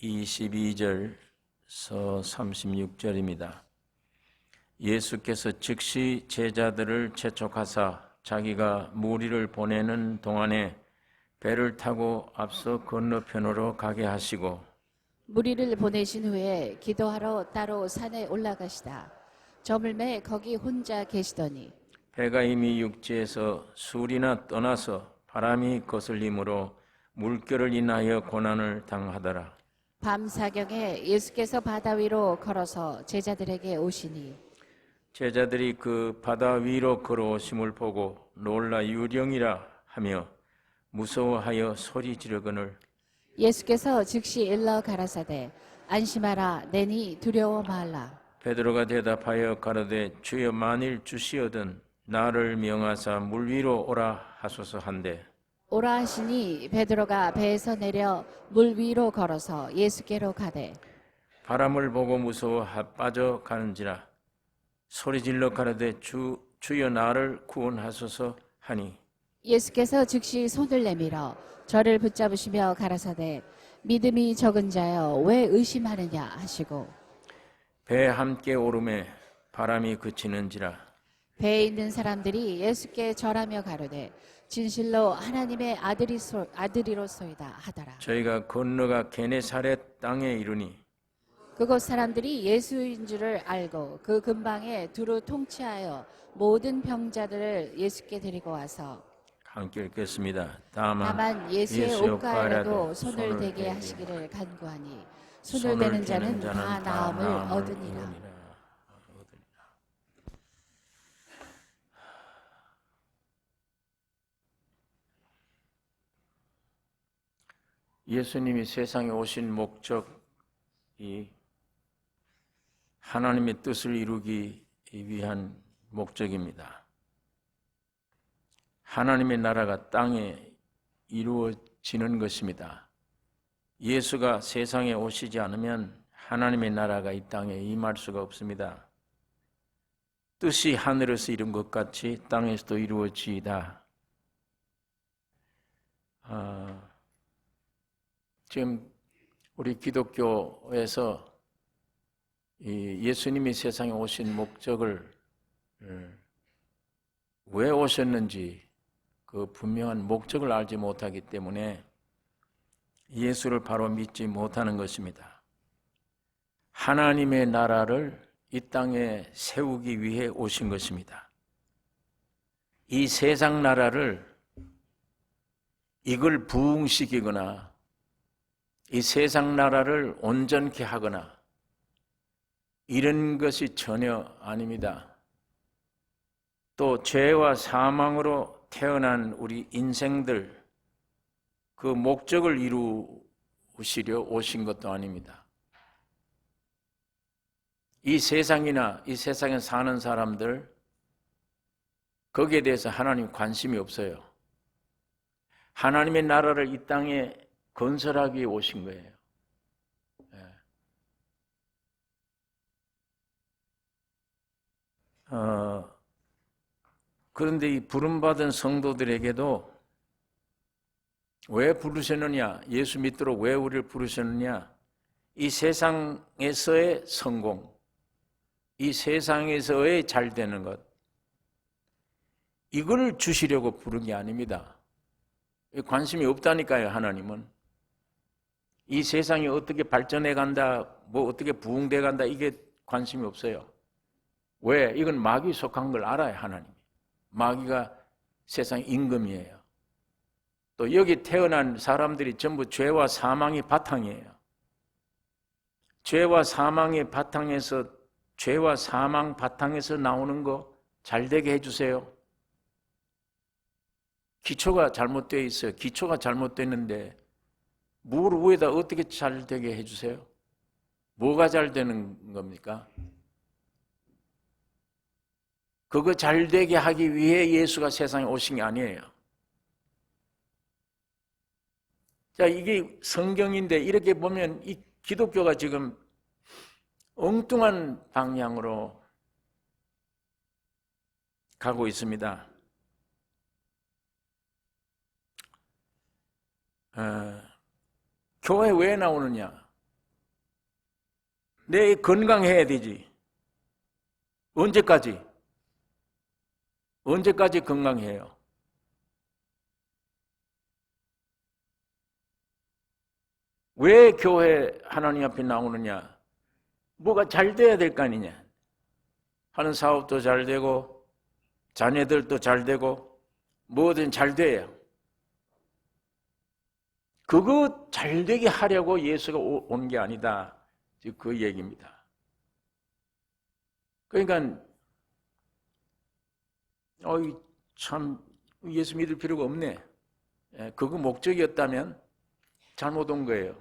22절서 36절입니다. 예수께서 즉시 제자들을 재촉하사 자기가 무리를 보내는 동안에 배를 타고 앞서 건너편으로 가게 하시고 무리를 보내신 후에 기도하러 따로 산에 올라가시다. 저물매 거기 혼자 계시더니 배가 이미 육지에서 술이나 떠나서 바람이 거슬림으로 물결을 인하여 고난을 당하더라. 밤사경에 예수께서 바다 위로 걸어서 제자들에게 오시니 제자들이 그 바다 위로 걸어오심을 보고 놀라 유령이라 하며 무서워하여 소리 지르거늘 예수께서 즉시 일러 가라사대 안심하라 내니 두려워 말라. 베드로가 대답하여 가로되 주여 만일 주시어든 나를 명하사 물 위로 오라 하소서 한데 오라 하시니 베드로가 배에서 내려 물 위로 걸어서 예수께로 가되 바람을 보고 무서워 빠져가는지라 소리질러 가로되 주여 나를 구원하소서 하니 예수께서 즉시 손을 내밀어 저를 붙잡으시며 가라사대 믿음이 적은 자여 왜 의심하느냐 하시고 배에 함께 오름에 바람이 그치는지라 배에 있는 사람들이 예수께 절하며 가로되 진실로 하나님의 아들이로소이다 하더라. 저희가 건너가 게네사렛 땅에 이르니 그곳 사람들이 예수인 줄을 알고 그 근방에 두루 통치하여 모든 병자들을 예수께 데리고 와서 함께 읽겠습니다. 다만 예수의 옷가에라도 손을 대게 하시기를 간구하니 손을 대는 자는 다 나음을 얻으니라. 예수님이 세상에 오신 목적이 하나님의 뜻을 이루기 위한 목적입니다. 하나님의 나라가 땅에 이루어지는 것입니다. 예수가 세상에 오시지 않으면 하나님의 나라가 이 땅에 임할 수가 없습니다. 뜻이 하늘에서 이룬 것 같이 땅에서도 이루어지이다. 지금 우리 기독교에서 예수님이 세상에 오신 목적을 왜 오셨는지 그 분명한 목적을 알지 못하기 때문에 예수를 바로 믿지 못하는 것입니다. 하나님의 나라를 이 땅에 세우기 위해 오신 것입니다. 이 세상 나라를 이걸 부흥시키거나 이 세상 나라를 온전케 하거나 이런 것이 전혀 아닙니다. 또 죄와 사망으로 태어난 우리 인생들 그 목적을 이루시려 오신 것도 아닙니다. 이 세상이나 이 세상에 사는 사람들 거기에 대해서 하나님 관심이 없어요. 하나님의 나라를 이 땅에 건설하기 위해 오신 거예요. 그런데 이 부름받은 성도들에게도 왜 부르셨느냐, 예수 믿도록 왜 우리를 부르셨느냐, 이 세상에서의 성공, 이 세상에서의 잘 되는 것, 이걸 주시려고 부른 게 아닙니다. 관심이 없다니까요. 하나님은 이 세상이 어떻게 발전해 간다, 뭐 어떻게 부흥돼 간다, 이게 관심이 없어요. 왜? 이건 마귀 속한 걸 알아요. 하나님이. 마귀가 세상 임금이에요. 또 여기 태어난 사람들이 전부 죄와 사망의 바탕이에요. 죄와 사망의 바탕에서, 죄와 사망 바탕에서 나오는 거 잘 되게 해주세요. 기초가 잘못되어 있어요. 기초가 잘못됐는데 물 위에다 어떻게 잘 되게 해주세요? 뭐가 잘 되는 겁니까? 그거 잘 되게 하기 위해 예수가 세상에 오신 게 아니에요. 자, 이게 성경인데 이렇게 보면 이 기독교가 지금 엉뚱한 방향으로 가고 있습니다. 교회 왜 나오느냐? 내 건강해야 되지. 언제까지? 언제까지 건강해요? 왜 교회 하나님 앞에 나오느냐? 뭐가 잘 돼야 될 거 아니냐? 하는 사업도 잘 되고 자녀들도 잘 되고 뭐든 잘 돼요. 그거 잘 되게 하려고 예수가 온 게 아니다. 즉 그 얘기입니다. 그러니까 참 예수 믿을 필요가 없네. 그거 목적이었다면 잘못 온 거예요.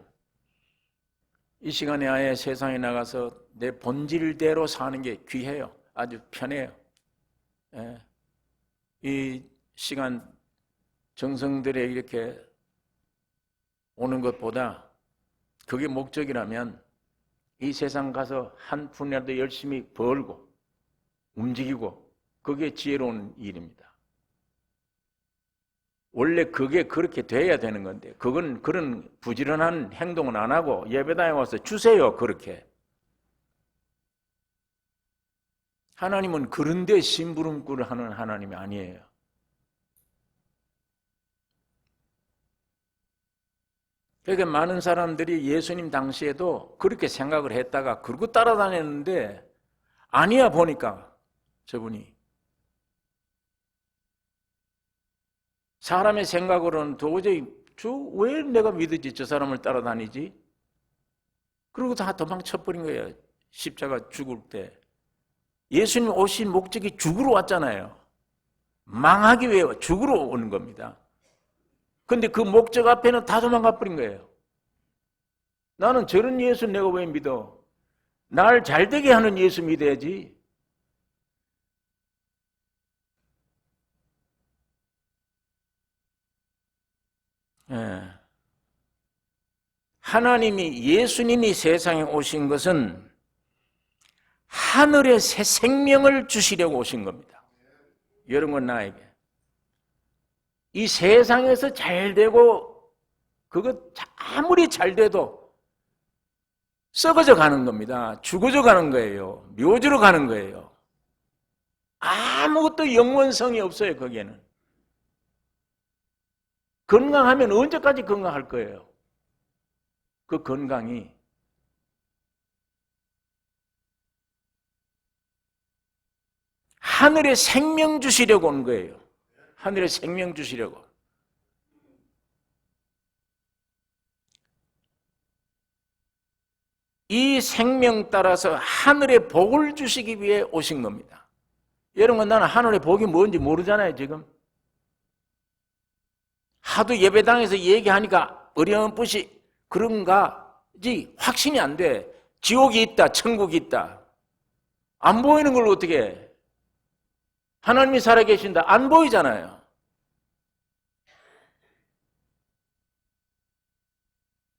이 시간에 아예 세상에 나가서 내 본질대로 사는 게 귀해요. 아주 편해요. 이 시간 정성들에 이렇게 오는 것보다 그게 목적이라면 이 세상 가서 한 푼이라도 열심히 벌고 움직이고 그게 지혜로운 일입니다. 원래 그게 그렇게 돼야 되는 건데 그건 그런 부지런한 행동은 안 하고 예배당에 와서 주세요 그렇게. 하나님은 그런데 심부름꾼을 하는 하나님이 아니에요. 그러니까 많은 사람들이 예수님 당시에도 그렇게 생각을 했다가 그러고 따라다녔는데 아니야 보니까 저분이. 사람의 생각으로는 도저히 왜 내가 믿으지 저 사람을 따라다니지? 그리고 다 도망쳐버린 거예요. 십자가 죽을 때. 예수님 오신 목적이 죽으러 왔잖아요. 망하기 위해 죽으러 오는 겁니다. 근데 그 목적 앞에는 다 도망가 버린 거예요. 나는 저런 예수 내가 왜 믿어? 날 잘되게 하는 예수 믿어야지. 하나님이 예수님이 세상에 오신 것은 하늘의 새 생명을 주시려고 오신 겁니다. 여러분 나에게. 이 세상에서 잘 되고 그거 아무리 잘 돼도 썩어져 가는 겁니다. 죽어져 가는 거예요. 묘지로 가는 거예요. 아무것도 영원성이 없어요. 거기에는. 건강하면 언제까지 건강할 거예요? 그 건강이 하늘의 생명 주시려고 온 거예요. 하늘의 생명 주시려고. 이 생명 따라서 하늘의 복을 주시기 위해 오신 겁니다. 여러분 나는 하늘의 복이 뭔지 모르잖아요 지금. 하도 예배당에서 얘기하니까 어렴풋이 그런가지 확신이 안 돼. 지옥이 있다 천국이 있다. 안 보이는 걸 어떻게 해? 하나님이 살아계신다 안 보이잖아요.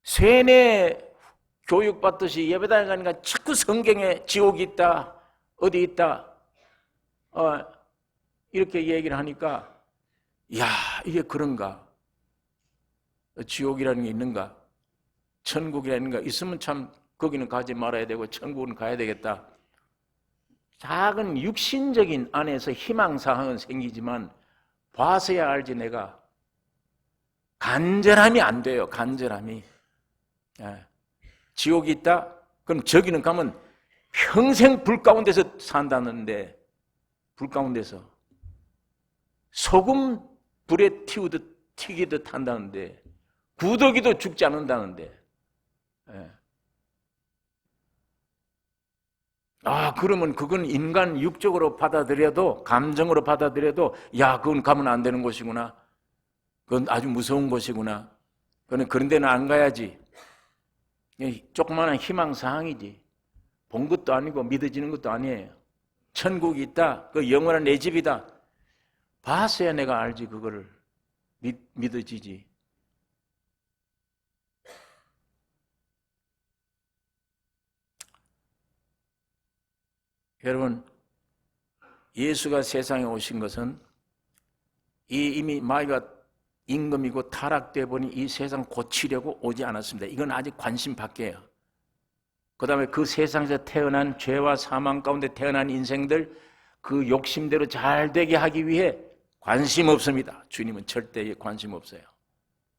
세뇌 교육받듯이 예배당에 가니까 자꾸 성경에 지옥이 있다 어디 있다 이렇게 얘기를 하니까 야 이게 그런가? 지옥이라는 게 있는가? 천국이라는 게 있으면 참 거기는 가지 말아야 되고 천국은 가야 되겠다. 작은 육신적인 안에서 희망사항은 생기지만 봐서야 알지 내가. 간절함이 안 돼요. 간절함이. 지옥이 있다? 그럼 저기는 가면 평생 불 가운데서 산다는데 불 가운데서 소금 불에 튀기듯 한다는데 구더기도 죽지 않는다는데 그러면 그건 인간 육적으로 받아들여도 감정으로 받아들여도 야 그건 가면 안 되는 곳이구나. 그건 아주 무서운 곳이구나. 그런 데는 안 가야지. 조그마한 희망사항이지. 본 것도 아니고 믿어지는 것도 아니에요. 천국이 있다. 그 영원한 내 집이다. 봤어야 내가 알지 그거를 믿어지지. 여러분 예수가 세상에 오신 것은 이미 마귀가 임금이고 타락돼 보니 이 세상 고치려고 오지 않았습니다. 이건 아직 관심 밖이에요. 그 다음에 그 세상에서 태어난 죄와 사망 가운데 태어난 인생들 그 욕심대로 잘 되게 하기 위해 관심 없습니다. 주님은 절대 관심 없어요.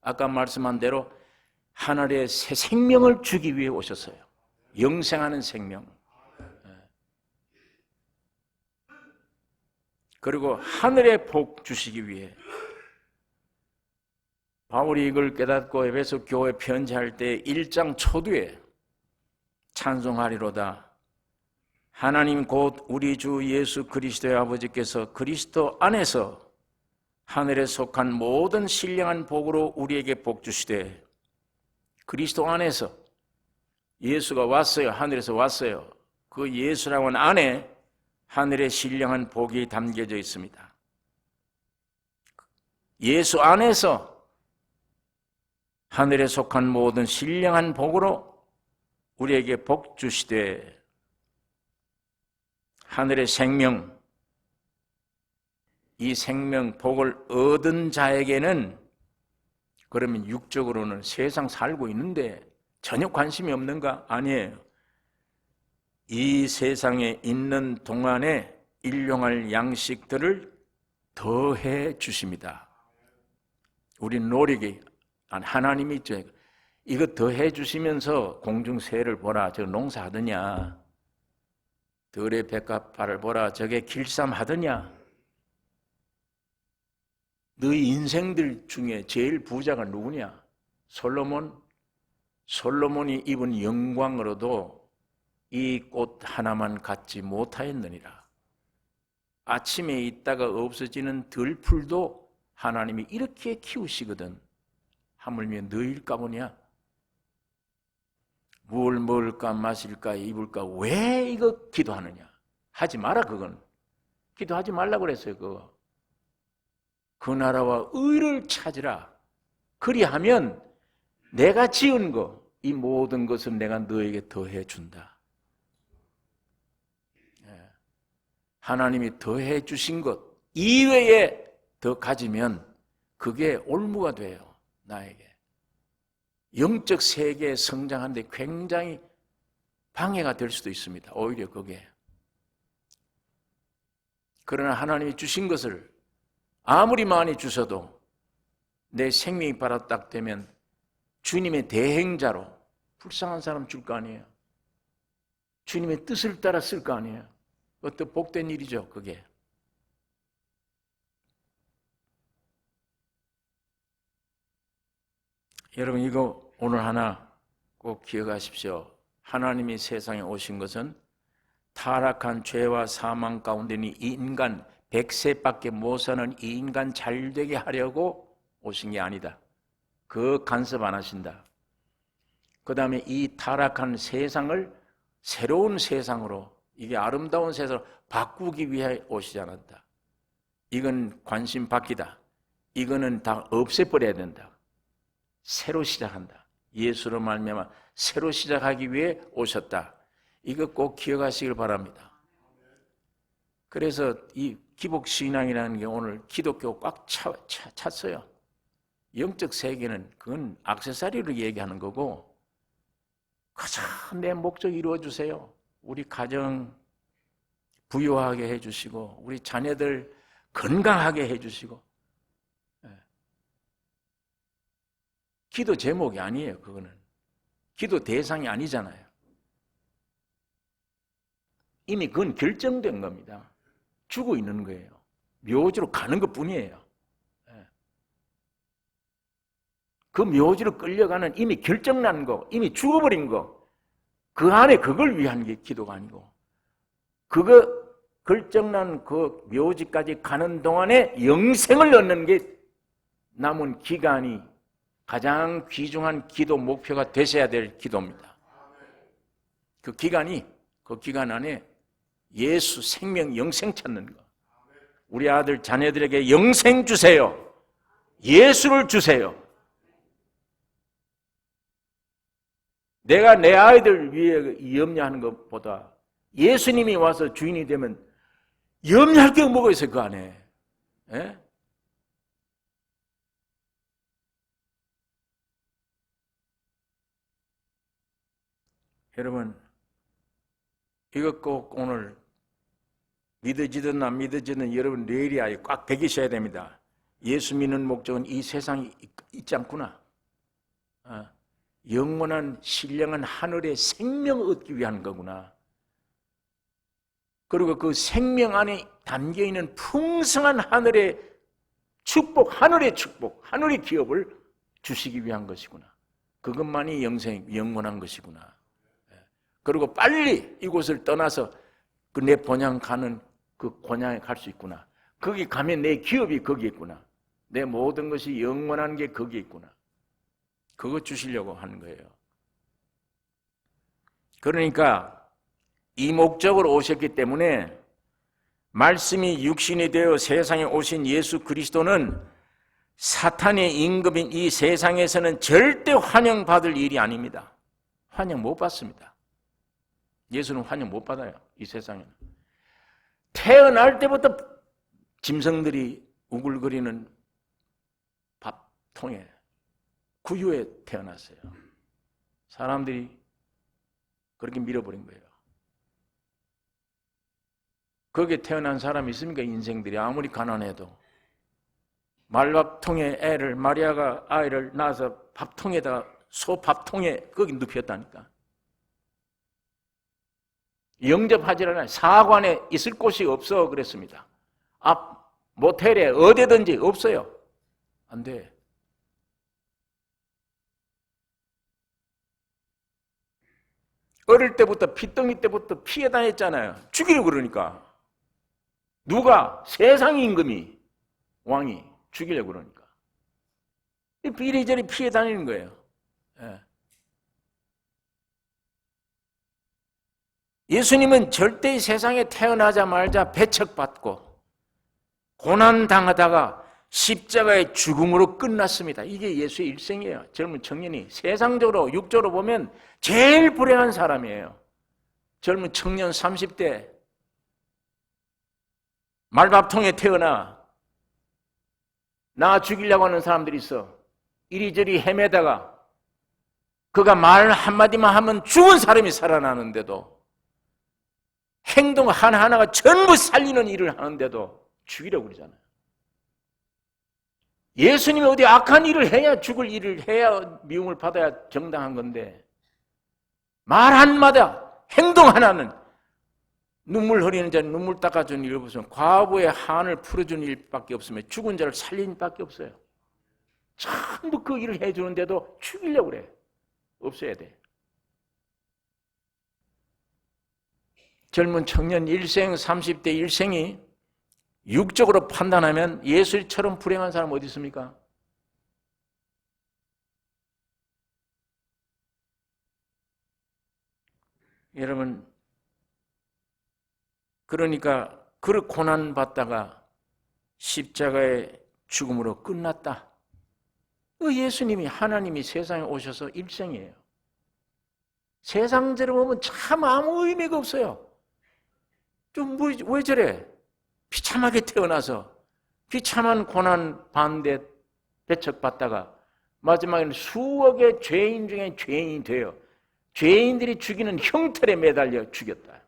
아까 말씀한 대로 하늘의 새 생명을 주기 위해 오셨어요. 영생하는 생명. 그리고 하늘의 복 주시기 위해 바울이 이걸 깨닫고 에베소 교회 편지할 때 1장 초두에 찬송하리로다. 하나님 곧 우리 주 예수 그리스도의 아버지께서 그리스도 안에서 하늘에 속한 모든 신령한 복으로 우리에게 복 주시되 그리스도 안에서 예수가 왔어요. 하늘에서 왔어요. 그 예수라고 하는 안에 하늘의 신령한 복이 담겨져 있습니다. 예수 안에서 하늘에 속한 모든 신령한 복으로 우리에게 복 주시되 하늘의 생명, 이 생명 복을 얻은 자에게는 그러면 육적으로는 세상 살고 있는데 전혀 관심이 없는가? 아니에요. 이 세상에 있는 동안에 일용할 양식들을 더해 주십니다. 우리 노력이 하나님이 있죠. 이거 더해 주시면서 공중새를 보라. 저 농사하더냐. 들의 백합화를 보라. 저게 길쌈하더냐. 너희 인생들 중에 제일 부자가 누구냐? 솔로몬이 입은 영광으로도 이 꽃 하나만 갖지 못하였느니라. 아침에 있다가 없어지는 들풀도 하나님이 이렇게 키우시거든. 하물며 너희일까 보냐? 뭘 먹을까 마실까 입을까 왜 이거 기도하느냐? 하지 마라. 그건 기도하지 말라고 그랬어요. 그거. 그 나라와 의를 찾으라. 그리하면 내가 지은 거, 이 모든 것은 내가 너에게 더해 준다. 하나님이 더해 주신 것 이외에 더 가지면 그게 올무가 돼요. 나에게. 영적 세계에 성장하는데 굉장히 방해가 될 수도 있습니다. 오히려 그게. 그러나 하나님이 주신 것을 아무리 많이 주셔도 내 생명이 바로 딱 되면 주님의 대행자로 불쌍한 사람 줄 거 아니에요. 주님의 뜻을 따라 쓸 거 아니에요. 어떤 복된 일이죠, 그게. 여러분 이거 오늘 하나 꼭 기억하십시오. 하나님이 세상에 오신 것은 타락한 죄와 사망 가운데 있는 이 인간 100세밖에 못 사는 이 인간 잘되게 하려고 오신 게 아니다. 그 간섭 안 하신다. 그 다음에 이 타락한 세상을 새로운 세상으로, 이게 아름다운 세상으로 바꾸기 위해 오시지 않았다. 이건 관심 받기다. 이거는 다 없애버려야 된다. 새로 시작한다. 예수로 말미암아 새로 시작하기 위해 오셨다. 이거 꼭 기억하시길 바랍니다. 그래서 이 기복신앙이라는 게 오늘 기독교 꽉 찼어요. 영적 세계는 그건 액세서리로 얘기하는 거고, 가장 내 목적 이루어주세요. 우리 가정 부유하게 해주시고 우리 자녀들 건강하게 해주시고. 기도 제목이 아니에요. 그거는 기도 대상이 아니잖아요. 이미 그건 결정된 겁니다. 주고 있는 거예요. 묘지로 가는 것뿐이에요. 그 묘지로 끌려가는 이미 결정난 거, 이미 죽어버린 거, 그 안에 그걸 위한 게 기도가 아니고, 그거 결정난 그 묘지까지 가는 동안에 영생을 얻는 게 남은 기간이 가장 귀중한 기도 목표가 되셔야 될 기도입니다. 그 기간 안에 예수 생명 영생 찾는 거. 우리 아들 자녀들에게 영생 주세요. 예수를 주세요. 내가 내 아이들 위해 염려하는 것보다 예수님이 와서 주인이 되면 염려할 게 뭐가 있어요, 그 안에. 예? 여러분, 이거 꼭 오늘 믿어지든 안 믿어지든 여러분 뇌리에 꽉 배기셔야 됩니다. 예수 믿는 목적은 이 세상이 있지 않구나. 영원한 신령한 하늘의 생명을 얻기 위한 거구나. 그리고 그 생명 안에 담겨있는 풍성한 하늘의 축복, 하늘의 축복, 하늘의 기업을 주시기 위한 것이구나. 그것만이 영원한 것이구나. 그리고 빨리 이곳을 떠나서 그 내 본향 가는 그 본향에 갈 수 있구나. 거기 가면 내 기업이 거기 있구나. 내 모든 것이 영원한 게 거기 있구나. 그거 주시려고 하는 거예요. 그러니까 이 목적으로 오셨기 때문에 말씀이 육신이 되어 세상에 오신 예수 그리스도는 사탄의 임금인 이 세상에서는 절대 환영받을 일이 아닙니다. 환영 못 받습니다. 예수는 환영 못 받아요. 이 세상에는. 태어날 때부터 짐승들이 우글거리는 밥통에 구유에 태어났어요. 사람들이 그렇게 밀어버린 거예요. 거기에 태어난 사람이 있습니까? 인생들이 아무리 가난해도. 말밥통에 애를, 마리아가 아이를 낳아서 밥통에다가 소밥통에 거기 눕혔다니까. 영접하지를 않아요. 사관에 있을 곳이 없어 그랬습니다. 앞 모텔에 어디든지 없어요. 안 돼. 어릴 때부터 핏덩이 때부터 피해 다녔잖아요. 죽이려고 그러니까. 누가? 세상 임금이, 왕이 죽이려고 그러니까. 이리저리 피해 다니는 거예요. 예수님은 절대 세상에 태어나자마자 배척받고 고난당하다가 십자가의 죽음으로 끝났습니다. 이게 예수의 일생이에요. 젊은 청년이 세상적으로 육적으로 보면 제일 불행한 사람이에요. 젊은 청년 30대 말밥통에 태어나 나 죽이려고 하는 사람들이 있어. 이리저리 헤매다가 그가 말 한마디만 하면 죽은 사람이 살아나는데도 행동 하나하나가 전부 살리는 일을 하는데도 죽이려고 그러잖아요. 예수님이 어디 악한 일을 해야 죽을 일을 해야 미움을 받아야 정당한 건데 말 한마다 행동 하나는 눈물 흘리는 자는 눈물 닦아주는 일 없으면 과부의 한을 풀어주는 일밖에 없으면 죽은 자를 살리는 일밖에 없어요. 전부 그 일을 해주는데도 죽이려고 그래. 없어야 돼. 젊은 청년 일생 30대 일생이 육적으로 판단하면 예수처럼 불행한 사람 어디 있습니까? 여러분, 그러니까 그 고난받다가 십자가의 죽음으로 끝났다. 그 예수님이 하나님이 세상에 오셔서 일생이에요. 세상대로 보면 참 아무 의미가 없어요. 좀 왜 저래? 비참하게 태어나서 비참한 고난 반대 배척받다가 마지막에는 수억의 죄인 중에 죄인이 돼요. 죄인들이 죽이는 형틀에 매달려 죽였다.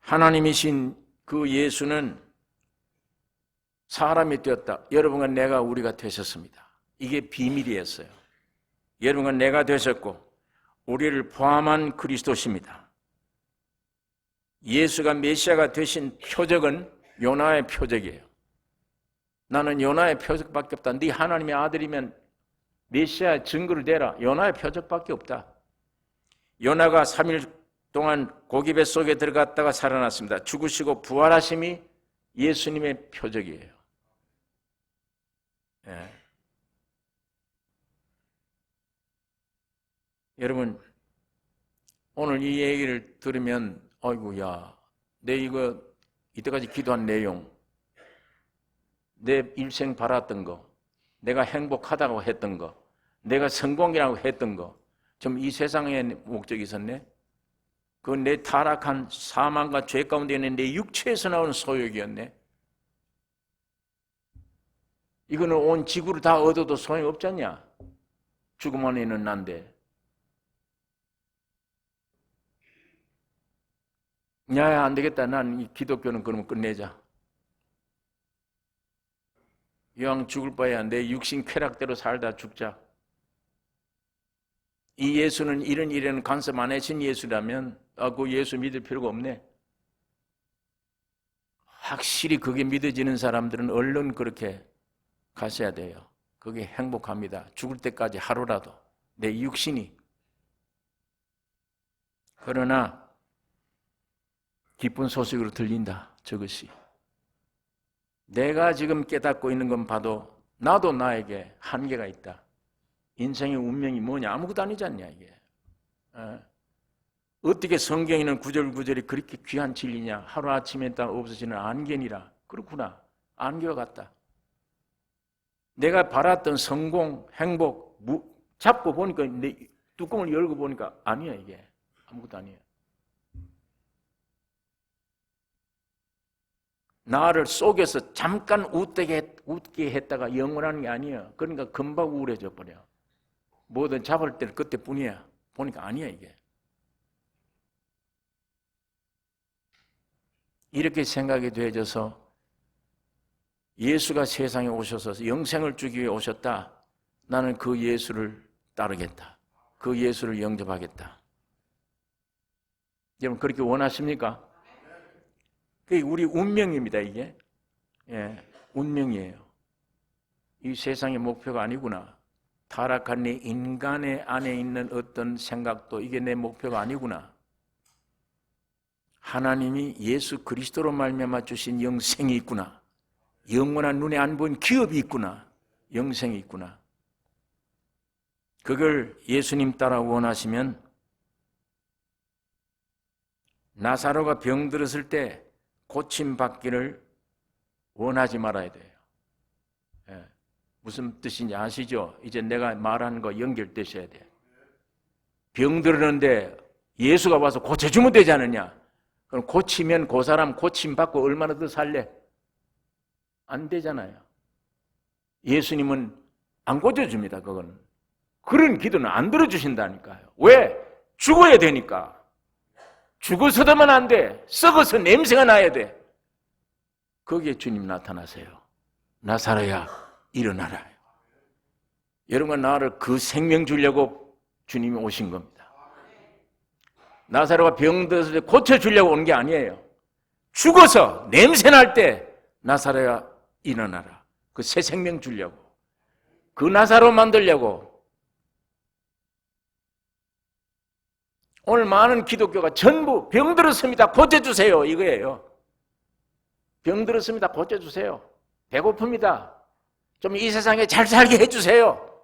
하나님이신 그 예수는 사람이 되었다. 여러분과 내가 우리가 되셨습니다. 이게 비밀이었어요. 여러분과 내가 되셨고 우리를 포함한 그리스도십니다. 예수가 메시아가 되신 표적은 요나의 표적이에요. 나는 요나의 표적밖에 없다. 네 하나님의 아들이면 메시아의 증거를 대라. 요나의 표적밖에 없다. 요나가 3일 동안 고기 뱃속에 들어갔다가 살아났습니다. 죽으시고 부활하심이 예수님의 표적이에요. 예. 여러분, 오늘 이 얘기를 들으면 아이고야, 내 이거 이때까지 기도한 내용, 내 일생 바랐던 거, 내가 행복하다고 했던 거, 내가 성공이라고 했던 거, 좀 이 세상에 목적이 있었네? 그건 내 타락한 사망과 죄 가운데 있는 내 육체에서 나오는 소욕이었네? 이거는 온 지구를 다 얻어도 소용이 없잖냐? 죽음 안에 있는 난데 야야 안 되겠다. 난 이 기독교는 그러면 끝내자. 이왕 죽을 바에야 내 육신 쾌락대로 살다 죽자. 이 예수는 이런 일에는 간섭 안 하신 예수라면 그 예수 믿을 필요가 없네. 확실히 그게 믿어지는 사람들은 얼른 그렇게 가셔야 돼요. 그게 행복합니다. 죽을 때까지 하루라도 내 육신이. 그러나 기쁜 소식으로 들린다. 저것이. 내가 지금 깨닫고 있는 건 봐도 나도 나에게 한계가 있다. 인생의 운명이 뭐냐? 아무것도 아니지 않냐 이게. 어떻게 성경에는 구절구절이 그렇게 귀한 진리냐? 하루아침에 따라 없어지는 안개니라. 그렇구나. 안개와 같다. 내가 바랐던 성공, 행복 잡고 보니까 내 뚜껑을 열고 보니까 아니야 이게. 아무것도 아니에요. 나를 속여서 잠깐 웃게 했다가 영원한 게 아니에요. 그러니까 금방 우울해져 버려. 뭐든 잡을 때는 그때뿐이야. 보니까 아니야 이게. 이렇게 생각이 되어져서 예수가 세상에 오셔서 영생을 주기 위해 오셨다. 나는 그 예수를 따르겠다. 그 예수를 영접하겠다. 여러분 그렇게 원하십니까? 그게 우리 운명입니다 이게. 예, 운명이에요. 이 세상의 목표가 아니구나. 타락한 내 인간의 안에 있는 어떤 생각도 이게 내 목표가 아니구나. 하나님이 예수 그리스도로 말미암아 주신 영생이 있구나. 영원한 눈에 안 보이는 기업이 있구나. 영생이 있구나. 그걸 예수님 따라 원하시면 나사로가 병들었을 때 고침받기를 원하지 말아야 돼요. 예. 무슨 뜻인지 아시죠? 이제 내가 말하는 거 연결되셔야 돼요. 병들었는데 예수가 와서 고쳐주면 되지 않느냐? 그럼 고치면 그 사람 고침받고 얼마나 더 살래? 안 되잖아요. 예수님은 안 고쳐줍니다. 그건. 그런 기도는 안 들어주신다니까요. 왜? 죽어야 되니까. 죽어서도만 안 돼. 썩어서 냄새가 나야 돼. 거기에 주님 나타나세요. 나사로야 일어나라. 여러분과 나를 그 생명 주려고 주님이 오신 겁니다. 나사로가 병들었을 때 고쳐주려고 온 게 아니에요. 죽어서 냄새 날 때 나사로야 일어나라. 그 새 생명 주려고. 그 나사로 만들려고. 오늘 많은 기독교가 전부 병들었습니다. 고쳐주세요. 이거예요. 병들었습니다. 고쳐주세요. 배고픕니다. 좀 이 세상에 잘 살게 해주세요.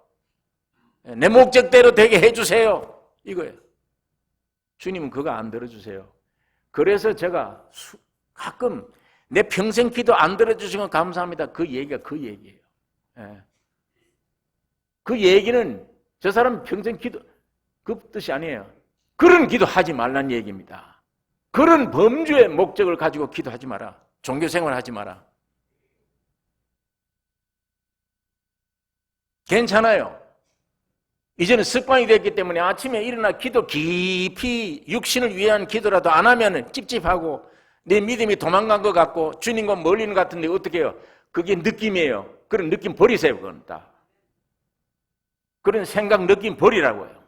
내 목적대로 되게 해주세요. 이거예요. 주님은 그거 안 들어주세요. 그래서 제가 가끔 내 평생 기도 안 들어주시면 감사합니다. 그 얘기가 그 얘기예요. 그 얘기는 저 사람 평생 기도 그 뜻이 아니에요. 그런 기도하지 말란 얘기입니다. 그런 범죄의 목적을 가지고 기도하지 마라. 종교생활 하지 마라. 괜찮아요. 이제는 습관이 됐기 때문에 아침에 일어나 기도 깊이 육신을 위한 기도라도 안 하면 찝찝하고 내 믿음이 도망간 것 같고 주님과 멀리는 것 같은데 어떻게 해요? 그게 느낌이에요. 그런 느낌 버리세요. 그건 다. 그런 생각 느낌 버리라고요.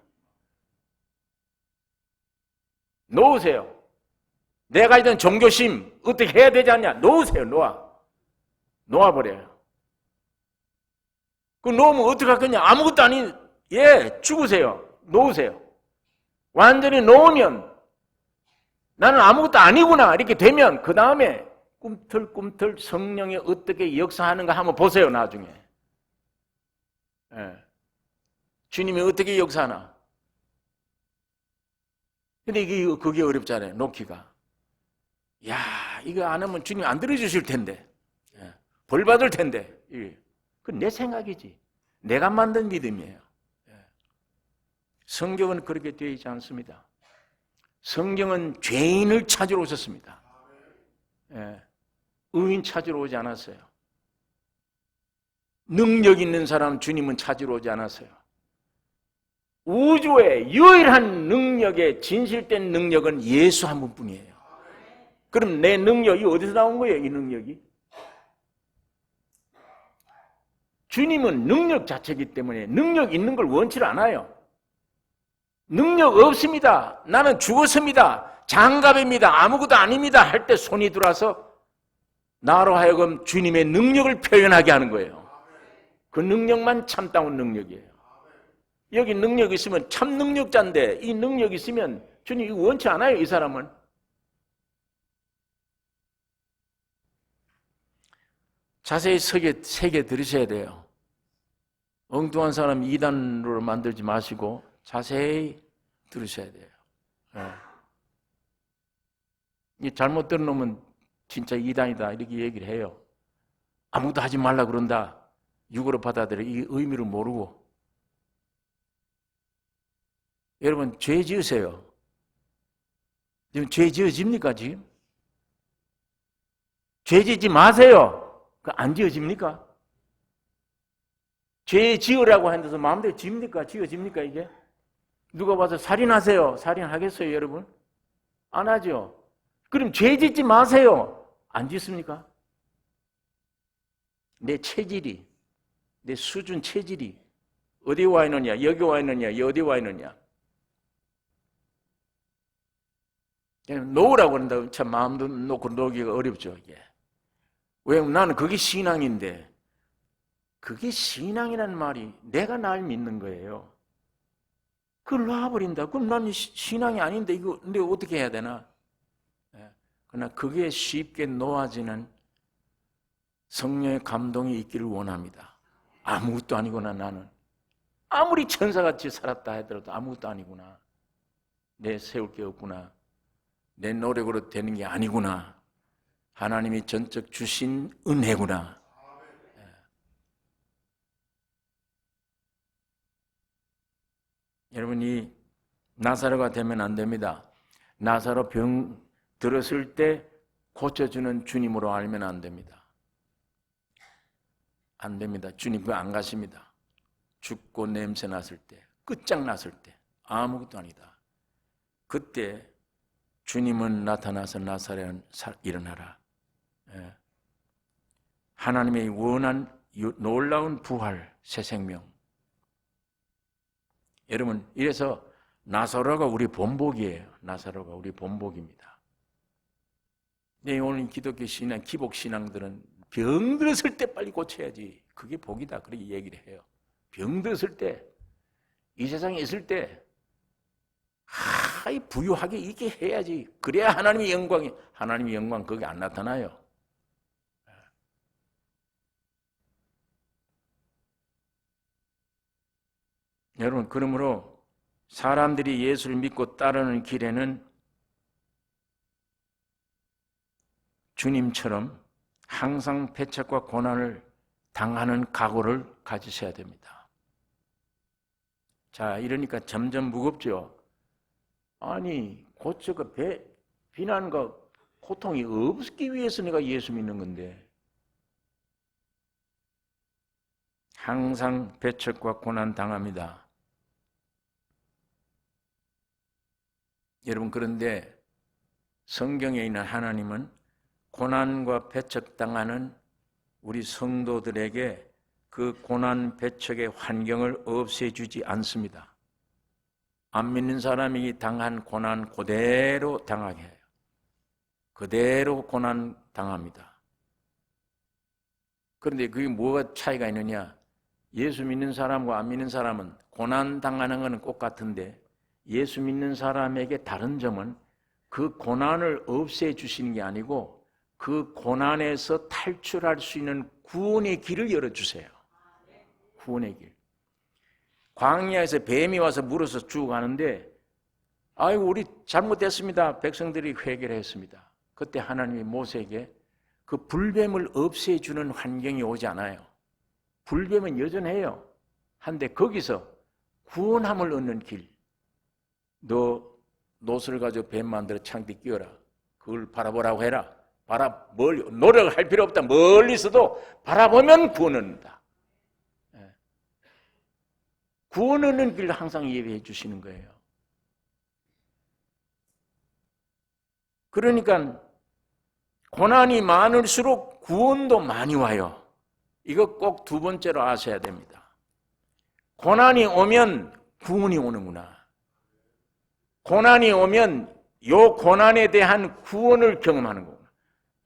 놓으세요. 내가 있던 종교심 어떻게 해야 되지 않냐? 놓으세요. 놓아버려요. 그 놓으면 어떡할 거냐? 아무것도 아닌 죽으세요. 놓으세요. 완전히 놓으면 나는 아무것도 아니구나 이렇게 되면 그 다음에 꿈틀꿈틀 성령이 어떻게 역사하는가 한번 보세요. 나중에 주님이 어떻게 역사하나. 근데 그게 어렵잖아요. 놓기가. 야, 이거 안 하면 주님 안 들어주실 텐데. 벌 받을 텐데. 그건 내 생각이지. 내가 만든 믿음이에요. 성경은 그렇게 되어 있지 않습니다. 성경은 죄인을 찾으러 오셨습니다. 의인 찾으러 오지 않았어요. 능력 있는 사람 주님은 찾으러 오지 않았어요. 우주의 유일한 능력의 진실된 능력은 예수 한 분뿐이에요. 그럼 내 능력이 어디서 나온 거예요? 이 능력이? 주님은 능력 자체이기 때문에 능력 있는 걸 원치 않아요. 능력 없습니다. 나는 죽었습니다. 장갑입니다. 아무것도 아닙니다. 할 때 손이 들어와서 나로 하여금 주님의 능력을 표현하게 하는 거예요. 그 능력만 참다운 능력이에요. 여기 능력 있으면 참 능력자인데 이 능력 있으면 주님 이거 원치 않아요. 이 사람은. 자세히 새겨 들으셔야 돼요. 엉뚱한 사람 이단으로 만들지 마시고 자세히 들으셔야 돼요. 이 잘못 들은 놈은 진짜 이단이다 이렇게 얘기를 해요. 아무것도 하지 말라 그런다. 육으로 받아들여 이 의미를 모르고. 여러분 죄 지으세요. 지금 죄 지어집니까 지금? 죄 지지 마세요. 안 지어집니까? 죄 지으라고 하는 데서 마음대로 지어집니까 이게? 누가 봐서 살인하세요. 살인하겠어요 여러분? 안 하죠. 그럼 죄 짓지 마세요. 안 짓습니까? 내 체질이, 내 수준 체질이 어디 와 있느냐, 여기 와 있느냐, 어디 와 있느냐. 놓으라고 한다고 참 마음도 놓고 놓기가 어렵죠 이게. 왜냐면 나는 그게 신앙인데, 그게 신앙이라는 말이 내가 날 믿는 거예요. 그걸 놔버린다. 그럼 나는 신앙이 아닌데 이거 내가 어떻게 해야 되나? 그러나 그게 쉽게 놓아지는 성령의 감동이 있기를 원합니다. 아무것도 아니구나 나는. 아무리 천사같이 살았다 하더라도 아무것도 아니구나. 내 세울 게 없구나. 내 노력으로 되는 게 아니구나. 하나님이 전적 주신 은혜구나. 여러분이 나사로가 되면 안 됩니다. 나사로 병 들었을 때 고쳐주는 주님으로 알면 안 됩니다. 안 됩니다. 주님 그거 안 가십니다. 죽고 냄새 났을 때, 끝장났을 때 아무것도 아니다. 그때 주님은 나타나서 나사렛 일어나라. 하나님의 원한 놀라운 부활, 새 생명. 여러분 이래서 나사로가 우리 본복이에요. 나사로가 우리 본복입니다. 네, 오늘 기독교 신앙, 기복 신앙들은 병 들었을 때 빨리 고쳐야지. 그게 복이다. 그렇게 얘기를 해요. 병 들었을 때, 이 세상에 있을 때, 부유하게 있게 해야지. 그래야 하나님의 영광 거기 안 나타나요. 여러분, 그러므로 사람들이 예수를 믿고 따르는 길에는 주님처럼 항상 배척과 고난을 당하는 각오를 가지셔야 됩니다. 자, 이러니까 점점 무겁죠. 아니, 고초가 비난과 고통이 없기 위해서 내가 예수 믿는 건데 항상 배척과 고난 당합니다. 여러분 그런데 성경에 있는 하나님은 고난과 배척당하는 우리 성도들에게 그 고난 배척의 환경을 없애주지 않습니다. 안 믿는 사람이 당한 고난 그대로 당하게 해요. 그대로 고난 당합니다. 그런데 그게 뭐가 차이가 있느냐? 예수 믿는 사람과 안 믿는 사람은 고난 당하는 것은 똑같은데 예수 믿는 사람에게 다른 점은 그 고난을 없애주시는 게 아니고 그 고난에서 탈출할 수 있는 구원의 길을 열어주세요. 구원의 길. 광야에서 뱀이 와서 물어서 죽어가는데 아이고 우리 잘못됐습니다. 백성들이 회개를 했습니다. 그때 하나님이 모세에게 그 불뱀을 없애주는 환경이 오지 않아요. 불뱀은 여전해요. 한데 거기서 구원함을 얻는 길. 너 노스를 가지고 뱀 만들어 창뒤 끼워라. 그걸 바라보라고 해라. 노력을 할 필요 없다. 멀리서도 바라보면 구원 얻는다. 구원 얻는 길을 항상 예배해 주시는 거예요. 그러니까 고난이 많을수록 구원도 많이 와요. 이거 꼭 두 번째로 아셔야 됩니다. 고난이 오면 구원이 오는구나. 고난이 오면 요 고난에 대한 구원을 경험하는 거구나.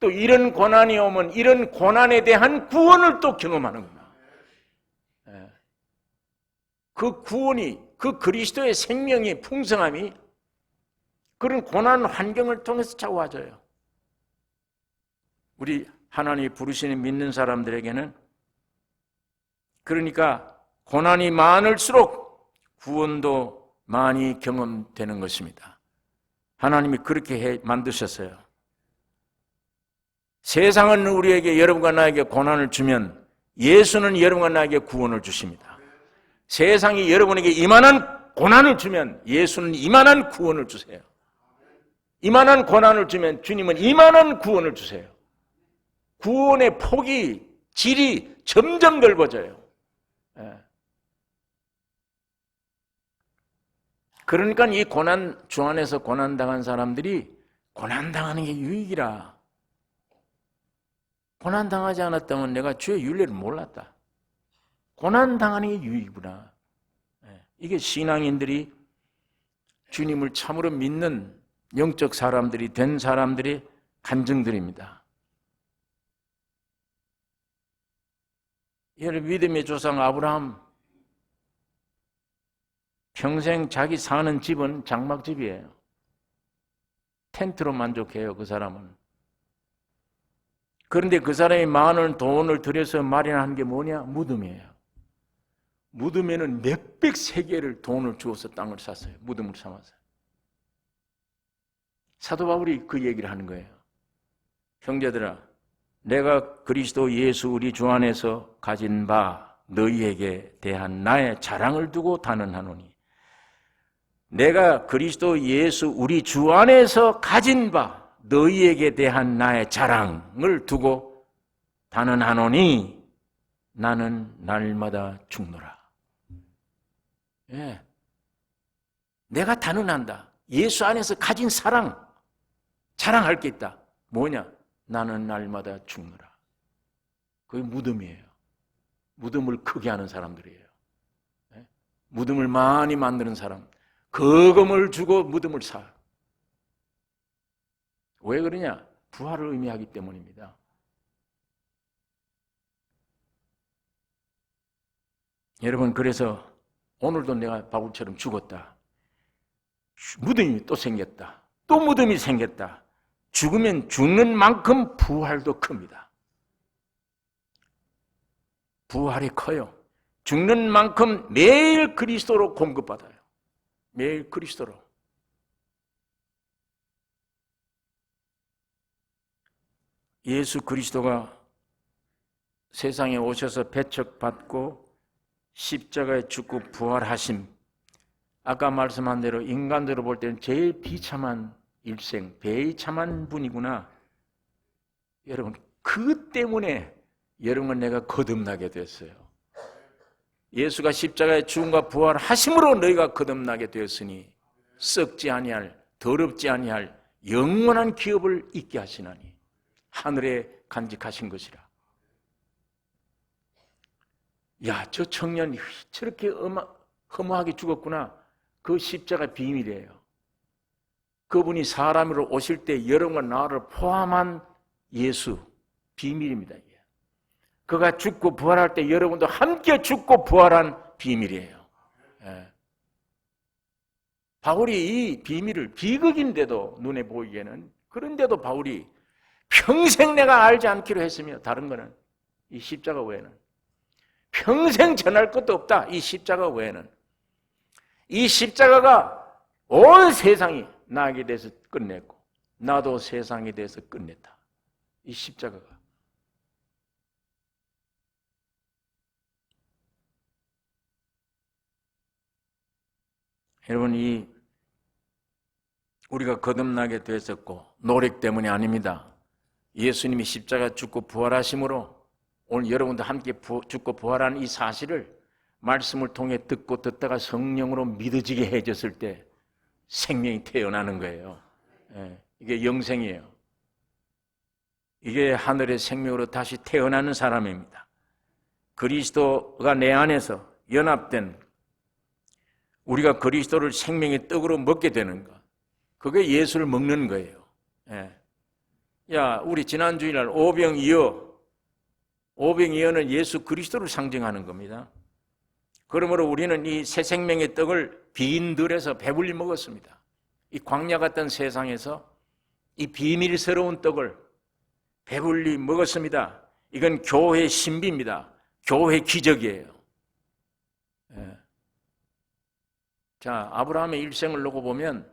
또 이런 고난이 오면 이런 고난에 대한 구원을 또 경험하는구나. 그 구원이, 그 그리스도의 생명의 풍성함이 그런 고난 환경을 통해서 찾아와줘요. 우리 하나님이 부르시는 믿는 사람들에게는 그러니까 고난이 많을수록 구원도 많이 경험되는 것입니다. 하나님이 그렇게 만드셨어요. 세상은 우리에게, 여러분과 나에게 고난을 주면 예수는 여러분과 나에게 구원을 주십니다. 세상이 여러분에게 이만한 고난을 주면 예수는 이만한 구원을 주세요. 이만한 고난을 주면 주님은 이만한 구원을 주세요. 구원의 폭이, 질이 점점 넓어져요. 그러니까 이 고난, 주 안에서 고난당한 사람들이 고난당하는 게 유익이라. 고난당하지 않았다면 내가 주의 윤례를 몰랐다. 고난당하는 게 유익이구나. 이게 신앙인들이 주님을 참으로 믿는 영적 사람들이 된 사람들의 간증들입니다. 예를 믿음의 조상 아브라함, 평생 자기 사는 집은 장막집이에요. 텐트로 만족해요, 그 사람은. 그런데 그 사람이 많은 돈을 들여서 마련한 게 뭐냐? 무덤이에요. 무덤에는 몇백 세계를 돈을 주어서 땅을 샀어요. 무덤을 삼았어요. 사도 바울이 그 얘기를 하는 거예요. 형제들아, 내가 그리스도 예수 우리 주 안에서 가진 바 너희에게 대한 나의 자랑을 두고 단언하노니, 내가 그리스도 예수 우리 주 안에서 가진 바 너희에게 대한 나의 자랑을 두고 단언하노니 나는 날마다 죽노라. 예. 내가 단언한다. 예수 안에서 가진 사랑, 자랑할 게 있다. 뭐냐? 나는 날마다 죽노라. 그게 무덤이에요. 무덤을 크게 하는 사람들이에요. 예? 무덤을 많이 만드는 사람, 거금을 주고 무덤을 사. 왜 그러냐? 부활을 의미하기 때문입니다. 여러분, 그래서 오늘도 내가 바울처럼 죽었다. 무덤이 또 생겼다. 또 무덤이 생겼다. 죽으면 죽는 만큼 부활도 큽니다. 부활이 커요. 죽는 만큼 매일 그리스도로 공급받아요. 매일 그리스도로. 예수 그리스도가 세상에 오셔서 배척받고 십자가에 죽고 부활하심, 아까 말씀한 대로 인간대로 볼 때는 제일 비참한 일생, 비참한 분이구나. 여러분, 그 때문에 여러분 내가 거듭나게 됐어요. 예수가 십자가에 죽음과 부활하심으로 너희가 거듭나게 되었으니 썩지 아니할, 더럽지 아니할 영원한 기업을 있게 하시나니 하늘에 간직하신 것이라. 야, 저 청년이 저렇게 허무하게 죽었구나. 그 십자가 비밀이에요. 그분이 사람으로 오실 때 여러분과 나를 포함한 예수 비밀입니다. 그가 죽고 부활할 때 여러분도 함께 죽고 부활한 비밀이에요. 예. 바울이 이 비밀을 비극인데도 눈에 보이기에는, 그런데도 바울이 평생 내가 알지 않기로 했으며, 다른 거는 이 십자가 외에는 평생 전할 것도 없다. 이 십자가 외에는. 이 십자가가 온 세상이 나에게 대해서 끝냈고 나도 세상에 대해서 끝냈다. 이 십자가가. 여러분, 이 우리가 거듭나게 되었고 노력 때문이 아닙니다. 예수님이 십자가 죽고 부활하심으로 오늘 여러분도 함께 죽고 부활한 이 사실을 말씀을 통해 듣고 듣다가 성령으로 믿어지게 해줬을 때 생명이 태어나는 거예요. 예, 이게 영생이에요. 이게 하늘의 생명으로 다시 태어나는 사람입니다. 그리스도가 내 안에서 연합된 우리가 그리스도를 생명의 떡으로 먹게 되는 것. 그게 예수를 먹는 거예요. 예. 야, 우리 지난 주일날 오병이어. 오병이어는 예수 그리스도를 상징하는 겁니다. 그러므로 우리는 이 새 생명의 떡을 빈 들에서 배불리 먹었습니다. 이 광야 같은 세상에서 이 비밀스러운 떡을 배불리 먹었습니다. 이건 교회 신비입니다. 교회 기적이에요. 예. 자, 아브라함의 일생을 놓고 보면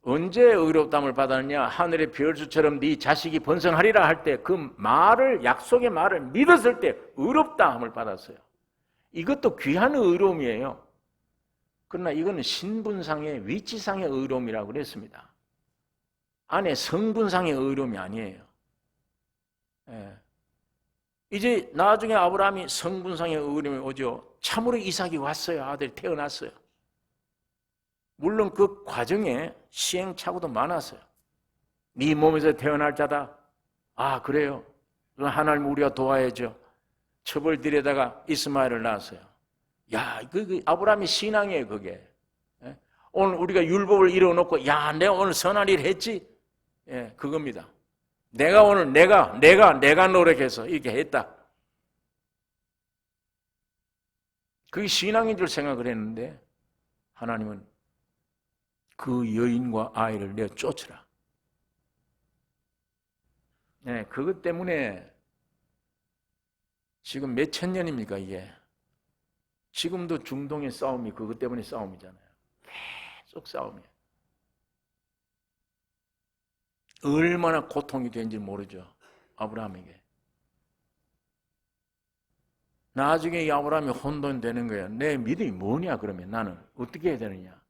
언제 의롭다함을 받았느냐? 하늘의 별수처럼 네 자식이 번성하리라 할 때 그 말을, 약속의 말을 믿었을 때 의롭다함을 받았어요. 이것도 귀한 의로움이에요. 그러나 이거는 신분상의, 위치상의 의로움이라고 그랬습니다. 안에 성분상의 의로움이 아니에요. 예. 이제 나중에 아브라함이 성분상의 의로움이 오죠. 참으로 이삭이 왔어요. 아들이 태어났어요. 물론 그 과정에 시행착오도 많았어요. 네 몸에서 태어날 자다. 아, 그래요? 그럼 하나님 우리가 도와야죠. 처벌들에다가 이스마엘을 낳았어요. 야, 그 아브라함의 신앙이에요, 그게. 예? 오늘 우리가 율법을 이뤄놓고, 야, 내가 오늘 선한 일 했지? 예, 그겁니다. 내가 오늘 내가 노력해서 이렇게 했다. 그게 신앙인 줄 생각을 했는데 하나님은 그 여인과 아이를 내어 쫓으라. 네, 그것 때문에 지금 몇 천 년입니까 이게? 지금도 중동의 싸움이 그것 때문에 싸움이잖아요. 계속 싸움이에요. 얼마나 고통이 된지 모르죠. 아브라함에게. 나중에 이 아브라함이 혼돈되는 거예요. 내 믿음이 뭐냐 그러면 나는 어떻게 해야 되느냐.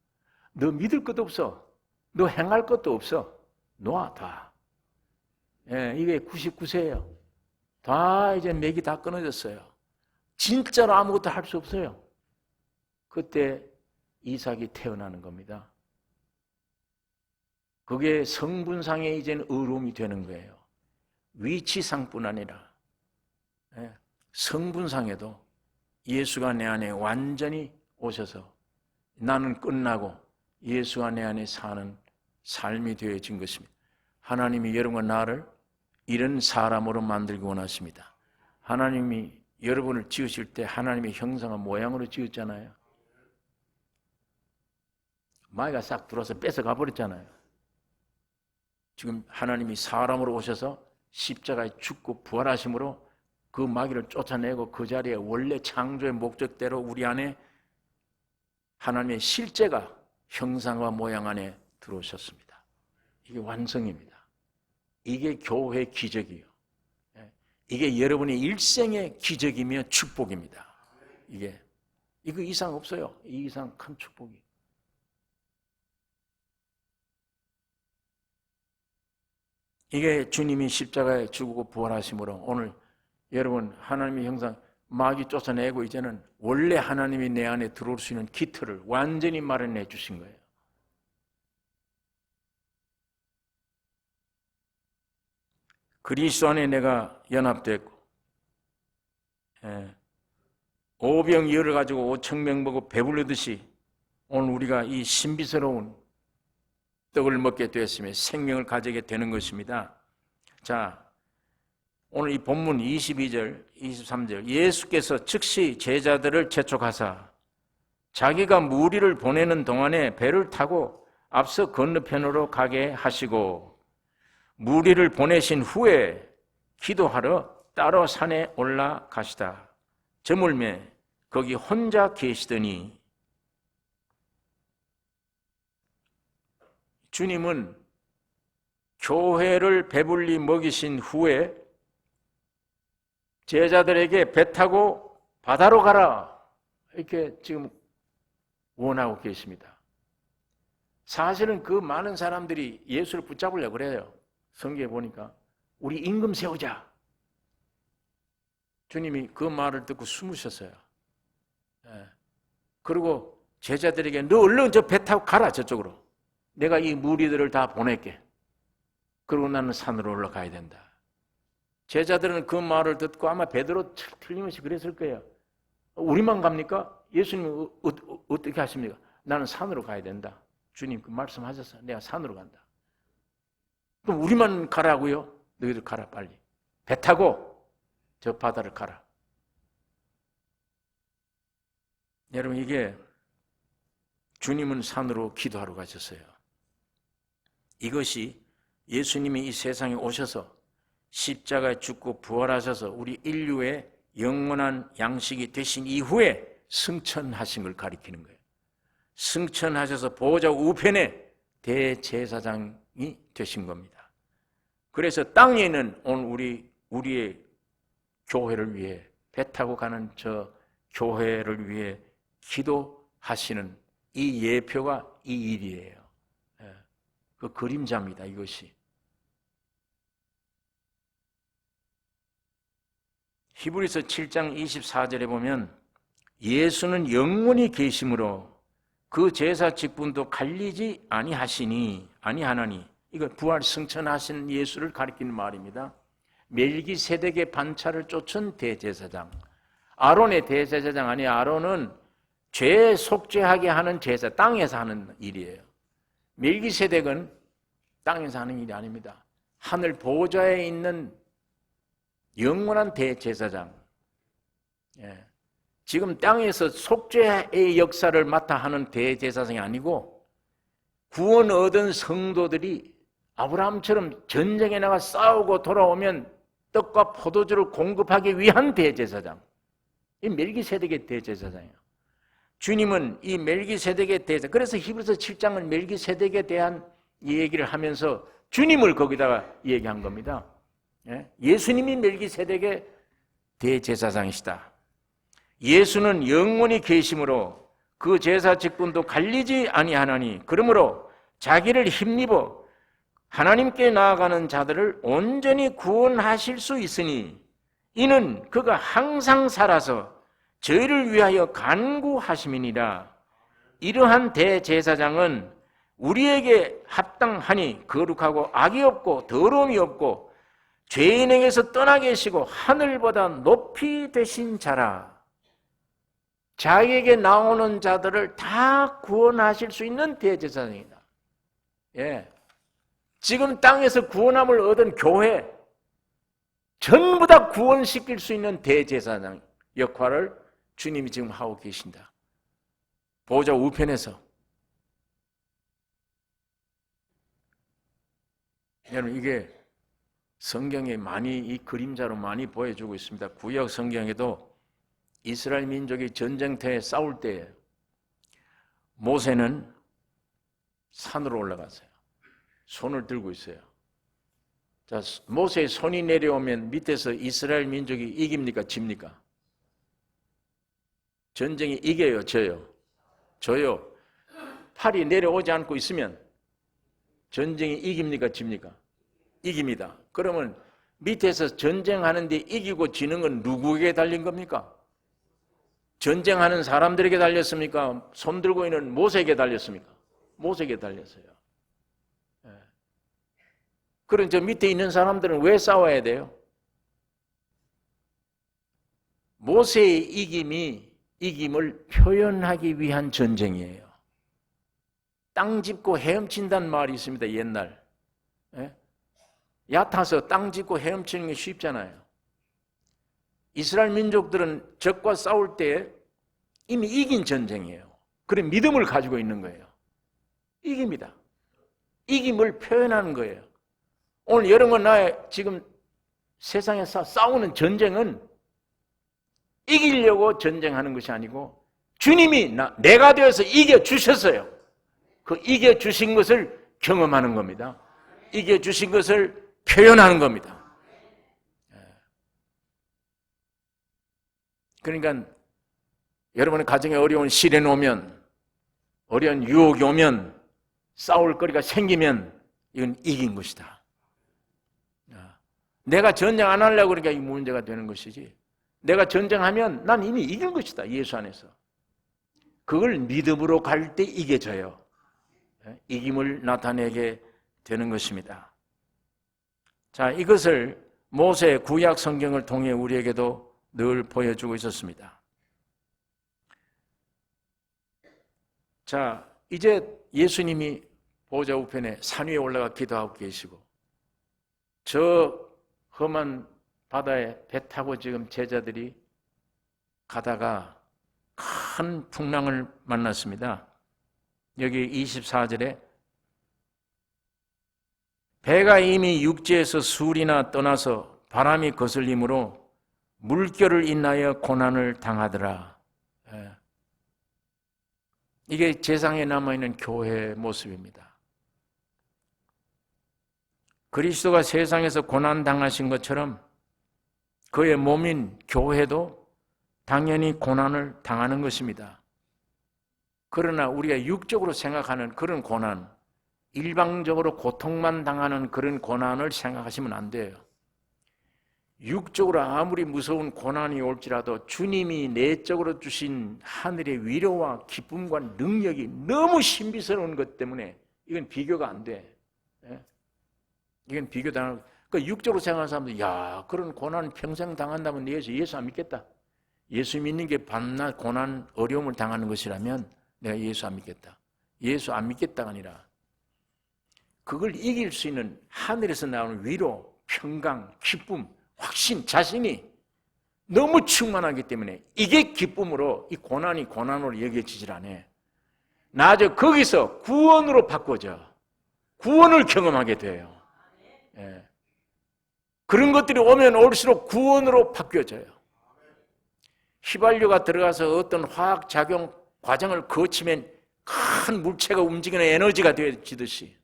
너 믿을 것도 없어. 너 행할 것도 없어. 놔 다. 예, 이게 99세예요. 다 이제 맥이 다 끊어졌어요. 진짜로 아무것도 할 수 없어요. 그때 이삭이 태어나는 겁니다. 그게 성분상의 이제는 의로움이 되는 거예요. 위치상뿐 아니라 성분상에도 예수가 내 안에 완전히 오셔서 나는 끝나고 예수가 내 안에 사는 삶이 되어진 것입니다. 하나님이 여러분과 나를 이런 사람으로 만들기 원하십니다. 하나님이 여러분을 지으실 때 하나님의 형상과 모양으로 지었잖아요. 마귀가 싹 들어와서 뺏어가 버렸잖아요. 지금 하나님이 사람으로 오셔서 십자가에 죽고 부활하심으로 그 마귀를 쫓아내고 그 자리에 원래 창조의 목적대로 우리 안에 하나님의 실제가 형상과 모양 안에 들어오셨습니다. 이게 완성입니다. 이게 교회의 기적이에요. 이게 여러분의 일생의 기적이며 축복입니다. 이거 이상 없어요. 이 이상 큰 축복이. 이게 주님이 십자가에 죽고 부활하심으로 오늘 여러분 하나님의 형상 마귀 쫓아내고 이제는 원래 하나님이 내 안에 들어올 수 있는 기틀을 완전히 마련해 주신 거예요. 그리스도 안에 내가 연합됐고 오병이어를 가지고 5,000명 먹고 배부르듯이 오늘 우리가 이 신비스러운 떡을 먹게 되었으며 생명을 가지게 되는 것입니다. 자, 오늘 이 본문 22절, 23절 예수께서 즉시 제자들을 재촉하사 자기가 무리를 보내는 동안에 배를 타고 앞서 건너편으로 가게 하시고 무리를 보내신 후에 기도하러 따로 산에 올라가시다. 저물매 거기 혼자 계시더니 주님은 교회를 배불리 먹이신 후에 제자들에게 배 타고 바다로 가라 이렇게 지금 원하고 계십니다. 사실은 그 많은 사람들이 예수를 붙잡으려고 그래요. 성경에 보니까 우리 임금 세우자. 주님이 그 말을 듣고 숨으셨어요. 그리고 제자들에게 너 얼른 저 배 타고 가라 저쪽으로. 내가 이 무리들을 다 보낼게. 그리고 나는 산으로 올라가야 된다. 제자들은 그 말을 듣고 아마 베드로 틀림없이 그랬을 거예요. 우리만 갑니까? 예수님 어떻게 하십니까? 나는 산으로 가야 된다. 주님 그 말씀하셔서 내가 산으로 간다. 그럼 우리만 가라고요? 너희들 가라 빨리. 배 타고 저 바다를 가라. 여러분 이게 주님은 산으로 기도하러 가셨어요. 이것이 예수님이 이 세상에 오셔서 십자가에 죽고 부활하셔서 우리 인류의 영원한 양식이 되신 이후에 승천하신 걸 가리키는 거예요. 승천하셔서 보호자 우편에 대제사장이 되신 겁니다. 그래서 땅에 있는 오늘 우리의 교회를 위해 배 타고 가는 저 교회를 위해 기도하시는 이 예표가 이 일이에요. 그 그림자입니다. 이것이. 히브리서 7장 24절에 보면 예수는 영원히 계심으로 그 제사 직분도 갈리지 아니하나니 이거 부활 승천하신 예수를 가리키는 말입니다. 멜기세덱의 반차를 쫓은 대제사장. 아론의 대제사장 아니 아론은 죄 속죄하게 하는 제사, 땅에서 하는 일이에요. 멜기세덱은 땅에서 하는 일이 아닙니다. 하늘 보좌에 있는 영원한 대제사장. 지금 땅에서 속죄의 역사를 맡아 하는 대제사장이 아니고 구원 얻은 성도들이 아브라함처럼 전쟁에 나가 싸우고 돌아오면 떡과 포도주를 공급하기 위한 대제사장. 이 멜기세덱의 대제사장이에요. 주님은 이 멜기세덱의 대제사장. 그래서 히브리서 7장은 멜기세덱에 대한 얘기를 하면서 주님을 거기다가 얘기한 겁니다. 예수님이 멜기세덱의 대제사장이시다. 예수는 영원히 계심으로 그 제사 직분도 갈리지 아니하나니 그러므로 자기를 힘입어 하나님께 나아가는 자들을 온전히 구원하실 수 있으니 이는 그가 항상 살아서 저희를 위하여 간구하심이니라. 이러한 대제사장은 우리에게 합당하니 거룩하고 악이 없고 더러움이 없고 죄인에게서 떠나 계시고 하늘보다 높이 되신 자라. 자기에게 나오는 자들을 다 구원하실 수 있는 대제사장이다. 지금 땅에서 구원함을 얻은 교회 전부 다 구원시킬 수 있는 대제사장 역할을 주님이 지금 하고 계신다. 보호자 우편에서. 여러분 이게 성경에 많이 이 그림자로 많이 보여주고 있습니다. 구약 성경에도 이스라엘 민족이 전쟁터에 싸울 때 모세는 산으로 올라갔어요. 손을 들고 있어요. 자, 모세의 손이 내려오면 밑에서 이스라엘 민족이 이깁니까? 집니까? 전쟁이 이겨요? 져요? 져요. 팔이 내려오지 않고 있으면 전쟁이 이깁니까? 집니까? 이깁니다. 그러면 밑에서 전쟁하는데 이기고 지는 건 누구에게 달린 겁니까? 전쟁하는 사람들에게 달렸습니까? 손 들고 있는 모세에게 달렸습니까? 모세에게 달렸어요. 그럼 저 밑에 있는 사람들은 왜 싸워야 돼요? 모세의 이김을 표현하기 위한 전쟁이에요. 땅 짚고 헤엄친다는 말이 있습니다. 옛날. 얕아서 땅 짚고 헤엄치는 게 쉽잖아요. 이스라엘 민족들은 적과 싸울 때 이미 이긴 전쟁이에요. 그런 믿음을 가지고 있는 거예요. 이깁니다. 이김을 표현하는 거예요. 오늘 여러분 나의 지금 세상에서 싸우는 전쟁은 이기려고 전쟁하는 것이 아니고 주님이 내가 되어서 이겨주셨어요. 그 이겨주신 것을 경험하는 겁니다. 이겨주신 것을 표현하는 겁니다. 그러니까 여러분의 가정에 어려운 시련이 오면, 어려운 유혹이 오면, 싸울 거리가 생기면 이건 이긴 것이다. 내가 전쟁 안 하려고 그러니까 이 문제가 되는 것이지, 내가 전쟁하면 난 이미 이긴 것이다. 예수 안에서. 그걸 믿음으로 갈 때 이겨져요. 이김을 나타내게 되는 것입니다. 자, 이것을 모세 구약 성경을 통해 우리에게도 늘 보여주고 있었습니다. 자, 이제 예수님이 보좌 우편에 산 위에 올라가 기도하고 계시고 저 험한 바다에 배 타고 지금 제자들이 가다가 큰 풍랑을 만났습니다. 여기 24절에 배가 이미 육지에서 수리나 떠나서 바람이 거슬림으로 물결을 인하여 고난을 당하더라. 이게 세상에 남아있는 교회의 모습입니다. 그리스도가 세상에서 고난당하신 것처럼 그의 몸인 교회도 당연히 고난을 당하는 것입니다. 그러나 우리가 육적으로 생각하는 그런 고난, 일방적으로 고통만 당하는 그런 고난을 생각하시면 안 돼요. 육적으로 아무리 무서운 고난이 올지라도 주님이 내적으로 주신 하늘의 위로와 기쁨과 능력이 너무 신비스러운 것 때문에 이건 비교가 안 돼. 이건 비교당하는. 그러니까 육적으로 생각하는 사람들, 야, 그런 고난 평생 당한다면 예수 안 믿겠다. 예수 믿는 게 밤낮 고난, 어려움을 당하는 것이라면 내가 예수 안 믿겠다. 예수 안 믿겠다가 아니라 그걸 이길 수 있는 하늘에서 나오는 위로, 평강, 기쁨, 확신, 자신이 너무 충만하기 때문에 이게 기쁨으로 이 고난이 고난으로 여겨지질 않아. 나저 거기서 구원으로 바꿔져. 구원을 경험하게 돼요. 예. 그런 것들이 오면 올수록 구원으로 바뀌어져요. 휘발유가 들어가서 어떤 화학작용 과정을 거치면 큰 물체가 움직이는 에너지가 되어지듯이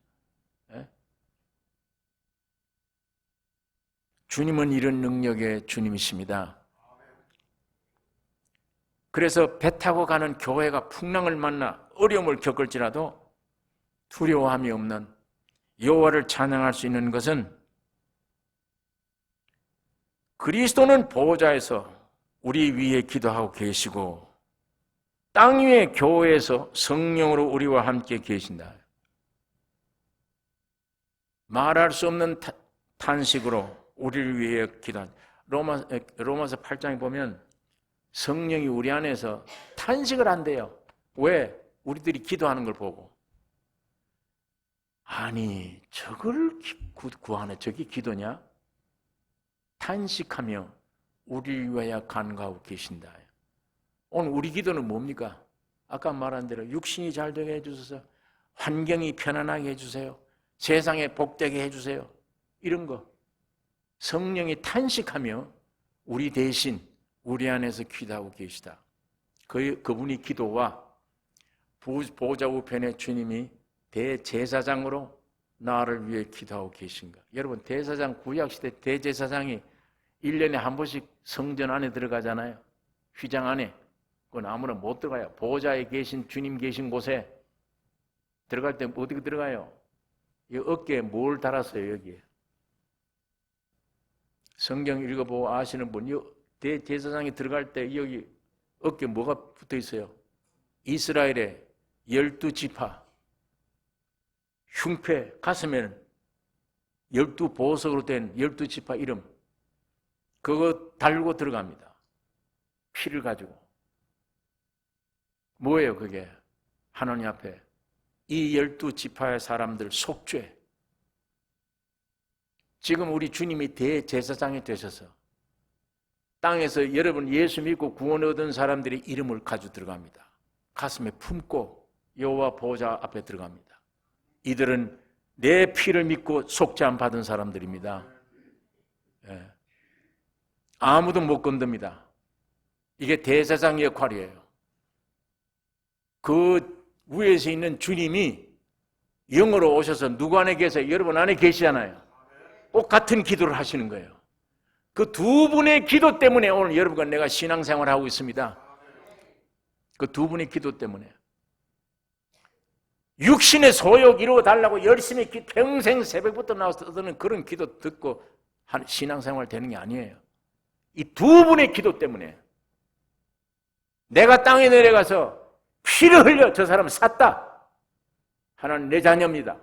주님은 이런 능력의 주님이십니다. 그래서 배 타고 가는 교회가 풍랑을 만나 어려움을 겪을지라도 두려워함이 없는 여호와를 찬양할 수 있는 것은 그리스도는 보호자에서 우리 위에 기도하고 계시고 땅 위의 교회에서 성령으로 우리와 함께 계신다. 말할 수 없는 탄식으로 우리를 위해 기도한다. 로마서 8장에 보면 성령이 우리 안에서 탄식을 한대요. 왜? 우리들이 기도하는 걸 보고. 아니, 저걸 구하네. 저게 기도냐? 탄식하며 우리를 위하여 간구하고 계신다. 오늘 우리 기도는 뭡니까? 아까 말한 대로 육신이 잘 되게 해주셔서 환경이 편안하게 해주세요. 세상에 복되게 해주세요. 이런 거. 성령이 탄식하며 우리 대신 우리 안에서 기도하고 계시다. 그분이 기도와 보호자 우편에 주님이 대제사장으로 나를 위해 기도하고 계신가. 여러분, 대제사장, 구약시대 대제사장이 1년에 한 번씩 성전 안에 들어가잖아요. 휘장 안에. 그건 아무나 못 들어가요. 보호자에 계신 주님 계신 곳에 들어갈 때 어떻게 들어가요? 이 어깨에 뭘 달았어요, 여기에? 성경 읽어보고 아시는 분, 대제사장이 들어갈 때 여기 어깨에 뭐가 붙어 있어요? 이스라엘의 12지파, 흉패, 가슴에는 12보석으로 된 12지파 이름, 그거 달고 들어갑니다. 피를 가지고. 뭐예요, 그게? 하나님 앞에. 이 12지파의 사람들 속죄. 지금 우리 주님이 대제사장이 되셔서 땅에서 여러분 예수 믿고 구원 얻은 사람들의 이름을 가지고 들어갑니다. 가슴에 품고 여호와 보호자 앞에 들어갑니다. 이들은 내 피를 믿고 속죄함 받은 사람들입니다. 예. 아무도 못 건듭니다. 이게 대제사장의 역할이에요. 그 위에서 있는 주님이 영으로 오셔서 누구 안에 계세요? 여러분 안에 계시잖아요. 꼭 같은 기도를 하시는 거예요. 그 두 분의 기도 때문에 오늘 여러분과 내가 신앙생활을 하고 있습니다. 그 두 분의 기도 때문에. 육신의 소욕 이루어달라고 열심히 평생 새벽부터 나와서 떠드는 그런 기도 듣고 신앙생활 되는 게 아니에요. 이 두 분의 기도 때문에 내가 땅에 내려가서 피를 흘려 저 사람을 샀다. 하나님 내 자녀입니다.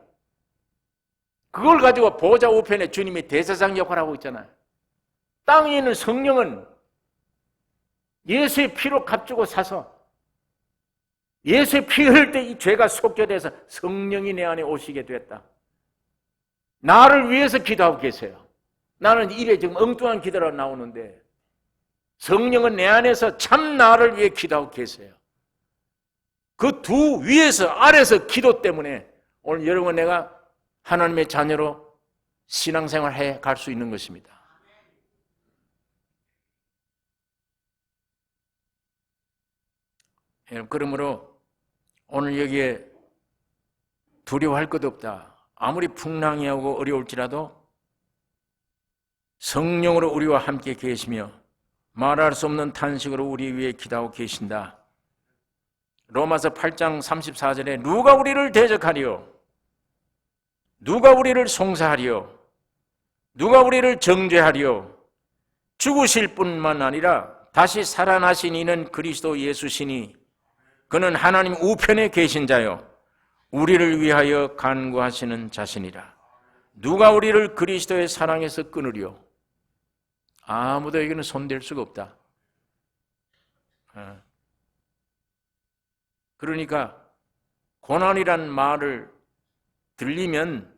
그걸 가지고 보좌 우편에 주님이 대제사장 역할을 하고 있잖아요. 땅에 있는 성령은 예수의 피로 값주고 사서 예수의 피 흘릴 때 이 죄가 속죄돼서 성령이 내 안에 오시게 됐다. 나를 위해서 기도하고 계세요. 나는 입에 지금 엉뚱한 기도가 나오는데 성령은 내 안에서 참 나를 위해 기도하고 계세요. 그 두 위에서 아래서 기도 때문에 오늘 여러분 내가 하나님의 자녀로 신앙생활 해 갈 수 있는 것입니다. 그러므로 오늘 여기에 두려워할 것 없다. 아무리 풍랑이 오고 어려울지라도 성령으로 우리와 함께 계시며 말할 수 없는 탄식으로 우리 위해 기도하고 계신다. 로마서 8장 34절에 누가 우리를 대적하리요? 누가 우리를 송사하리요? 누가 우리를 정죄하리요? 죽으실 뿐만 아니라 다시 살아나신 이는 그리스도 예수시니 그는 하나님 우편에 계신 자요 우리를 위하여 간구하시는 자신이라. 누가 우리를 그리스도의 사랑에서 끊으리요? 아무도 여기는 손댈 수가 없다. 그러니까 고난이란 말을 들리면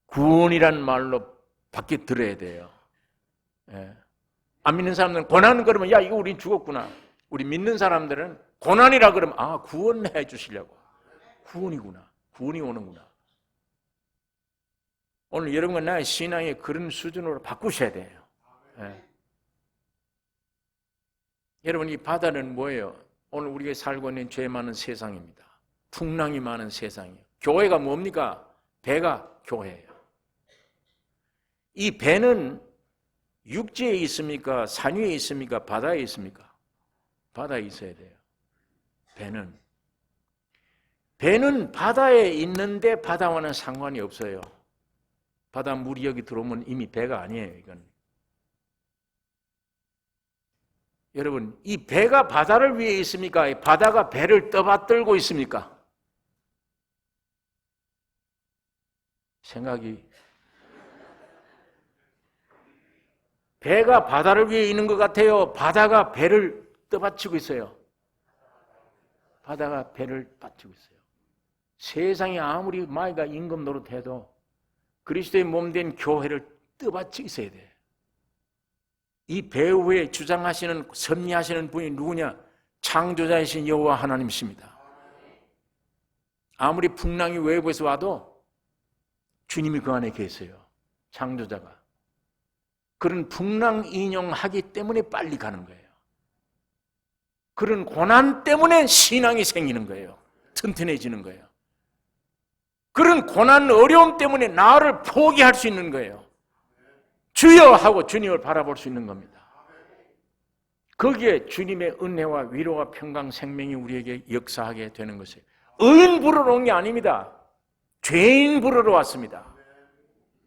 구원이란 말로 밖에 들어야 돼요. 안 믿는 사람들은 고난 그러면 야 이거 우린 죽었구나. 우리 믿는 사람들은 고난이라 그러면 아 구원해 주시려고. 구원이구나. 구원이 오는구나. 오늘 여러분과 나의 신앙의 그런 수준으로 바꾸셔야 돼요. 여러분 이 바다는 뭐예요? 오늘 우리가 살고 있는 죄 많은 세상입니다. 풍랑이 많은 세상이에요. 교회가 뭡니까? 배가 교회예요. 이 배는 육지에 있습니까? 산 위에 있습니까? 바다에 있습니까? 바다에 있어야 돼요. 배는 바다에 있는데 바다와는 상관이 없어요. 바다 물이 여기 들어오면 이미 배가 아니에요. 이건. 여러분, 이 배가 바다를 위해 있습니까? 바다가 배를 떠받들고 있습니까? 생각이. 배가 바다를 위해 있는 것 같아요. 바다가 배를 떠받치고 있어요. 바다가 배를 받치고 있어요. 세상에 아무리 마이가 임금 노릇해도 그리스도의 몸된 교회를 떠받치고 있어야 돼. 이 배 위에 주장하시는 섭리하시는 분이 누구냐? 창조자이신 여호와 하나님이십니다. 아무리 풍랑이 외부에서 와도 주님이 그 안에 계세요. 창조자가. 그런 풍랑 인용하기 때문에 빨리 가는 거예요. 그런 고난 때문에 신앙이 생기는 거예요. 튼튼해지는 거예요. 그런 고난 어려움 때문에 나를 포기할 수 있는 거예요. 주여 하고 주님을 바라볼 수 있는 겁니다. 거기에 주님의 은혜와 위로와 평강 생명이 우리에게 역사하게 되는 것이에요. 의인 부르러 온 게 아닙니다. 죄인 부르러 왔습니다.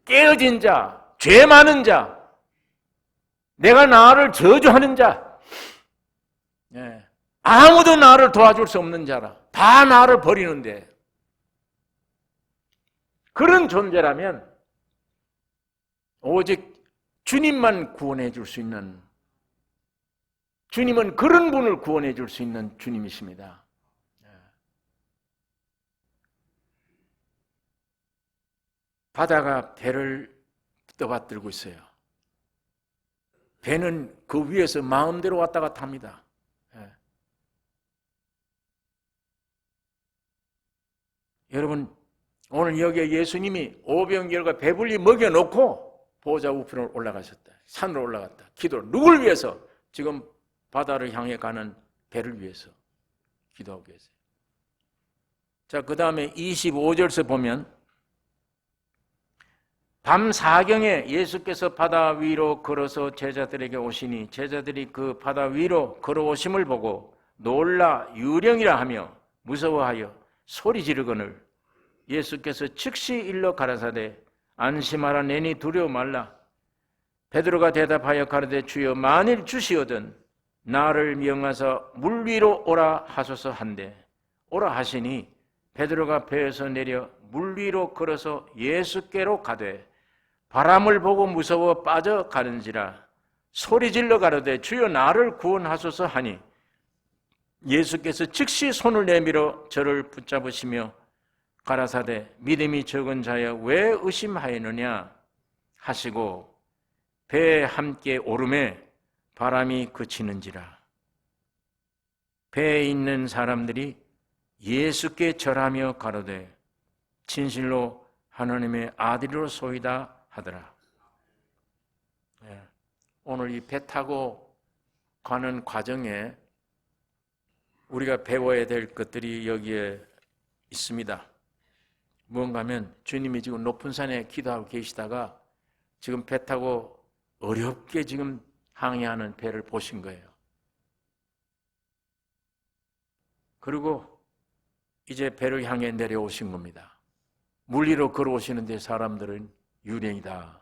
깨어진 자, 죄 많은 자, 내가 나를 저주하는 자, 아무도 나를 도와줄 수 없는 자라. 다 나를 버리는데 그런 존재라면 오직 주님만 구원해 줄 수 있는, 주님은 그런 분을 구원해 줄 수 있는 주님이십니다. 바다가 배를 떠받들고 있어요. 배는 그 위에서 마음대로 왔다 갔다 합니다. 여러분, 오늘 여기에 예수님이 오병이어가 배불리 먹여놓고 보좌 우편으로 올라가셨다. 산으로 올라갔다. 기도를. 누굴 위해서? 지금 바다를 향해 가는 배를 위해서 기도하고 계세요. 자, 그 다음에 25절에서 보면 밤 사경에 예수께서 바다 위로 걸어서 제자들에게 오시니 제자들이 그 바다 위로 걸어오심을 보고 놀라 유령이라 하며 무서워하여 소리 지르거늘 예수께서 즉시 일러 가라사대 안심하라 내니 두려워 말라. 베드로가 대답하여 가로되 주여 만일 주시거든 나를 명하사 물 위로 오라 하소서 한데 오라 하시니 베드로가 배에서 내려 물 위로 걸어서 예수께로 가되 바람을 보고 무서워 빠져가는지라 소리질러 가로되 주여 나를 구원하소서 하니 예수께서 즉시 손을 내밀어 저를 붙잡으시며 가라사대 믿음이 적은 자여 왜 의심하였느냐 하시고 배에 함께 오름에 바람이 그치는지라. 배에 있는 사람들이 예수께 절하며 가로되 진실로 하나님의 아들이로소이다 하더라. 오늘 이 배 타고 가는 과정에 우리가 배워야 될 것들이 여기에 있습니다. 무언가 하면 주님이 지금 높은 산에 기도하고 계시다가 지금 배 타고 어렵게 지금 항해하는 배를 보신 거예요. 그리고 이제 배를 향해 내려오신 겁니다. 물 위로 걸어오시는데 사람들은 유령이다.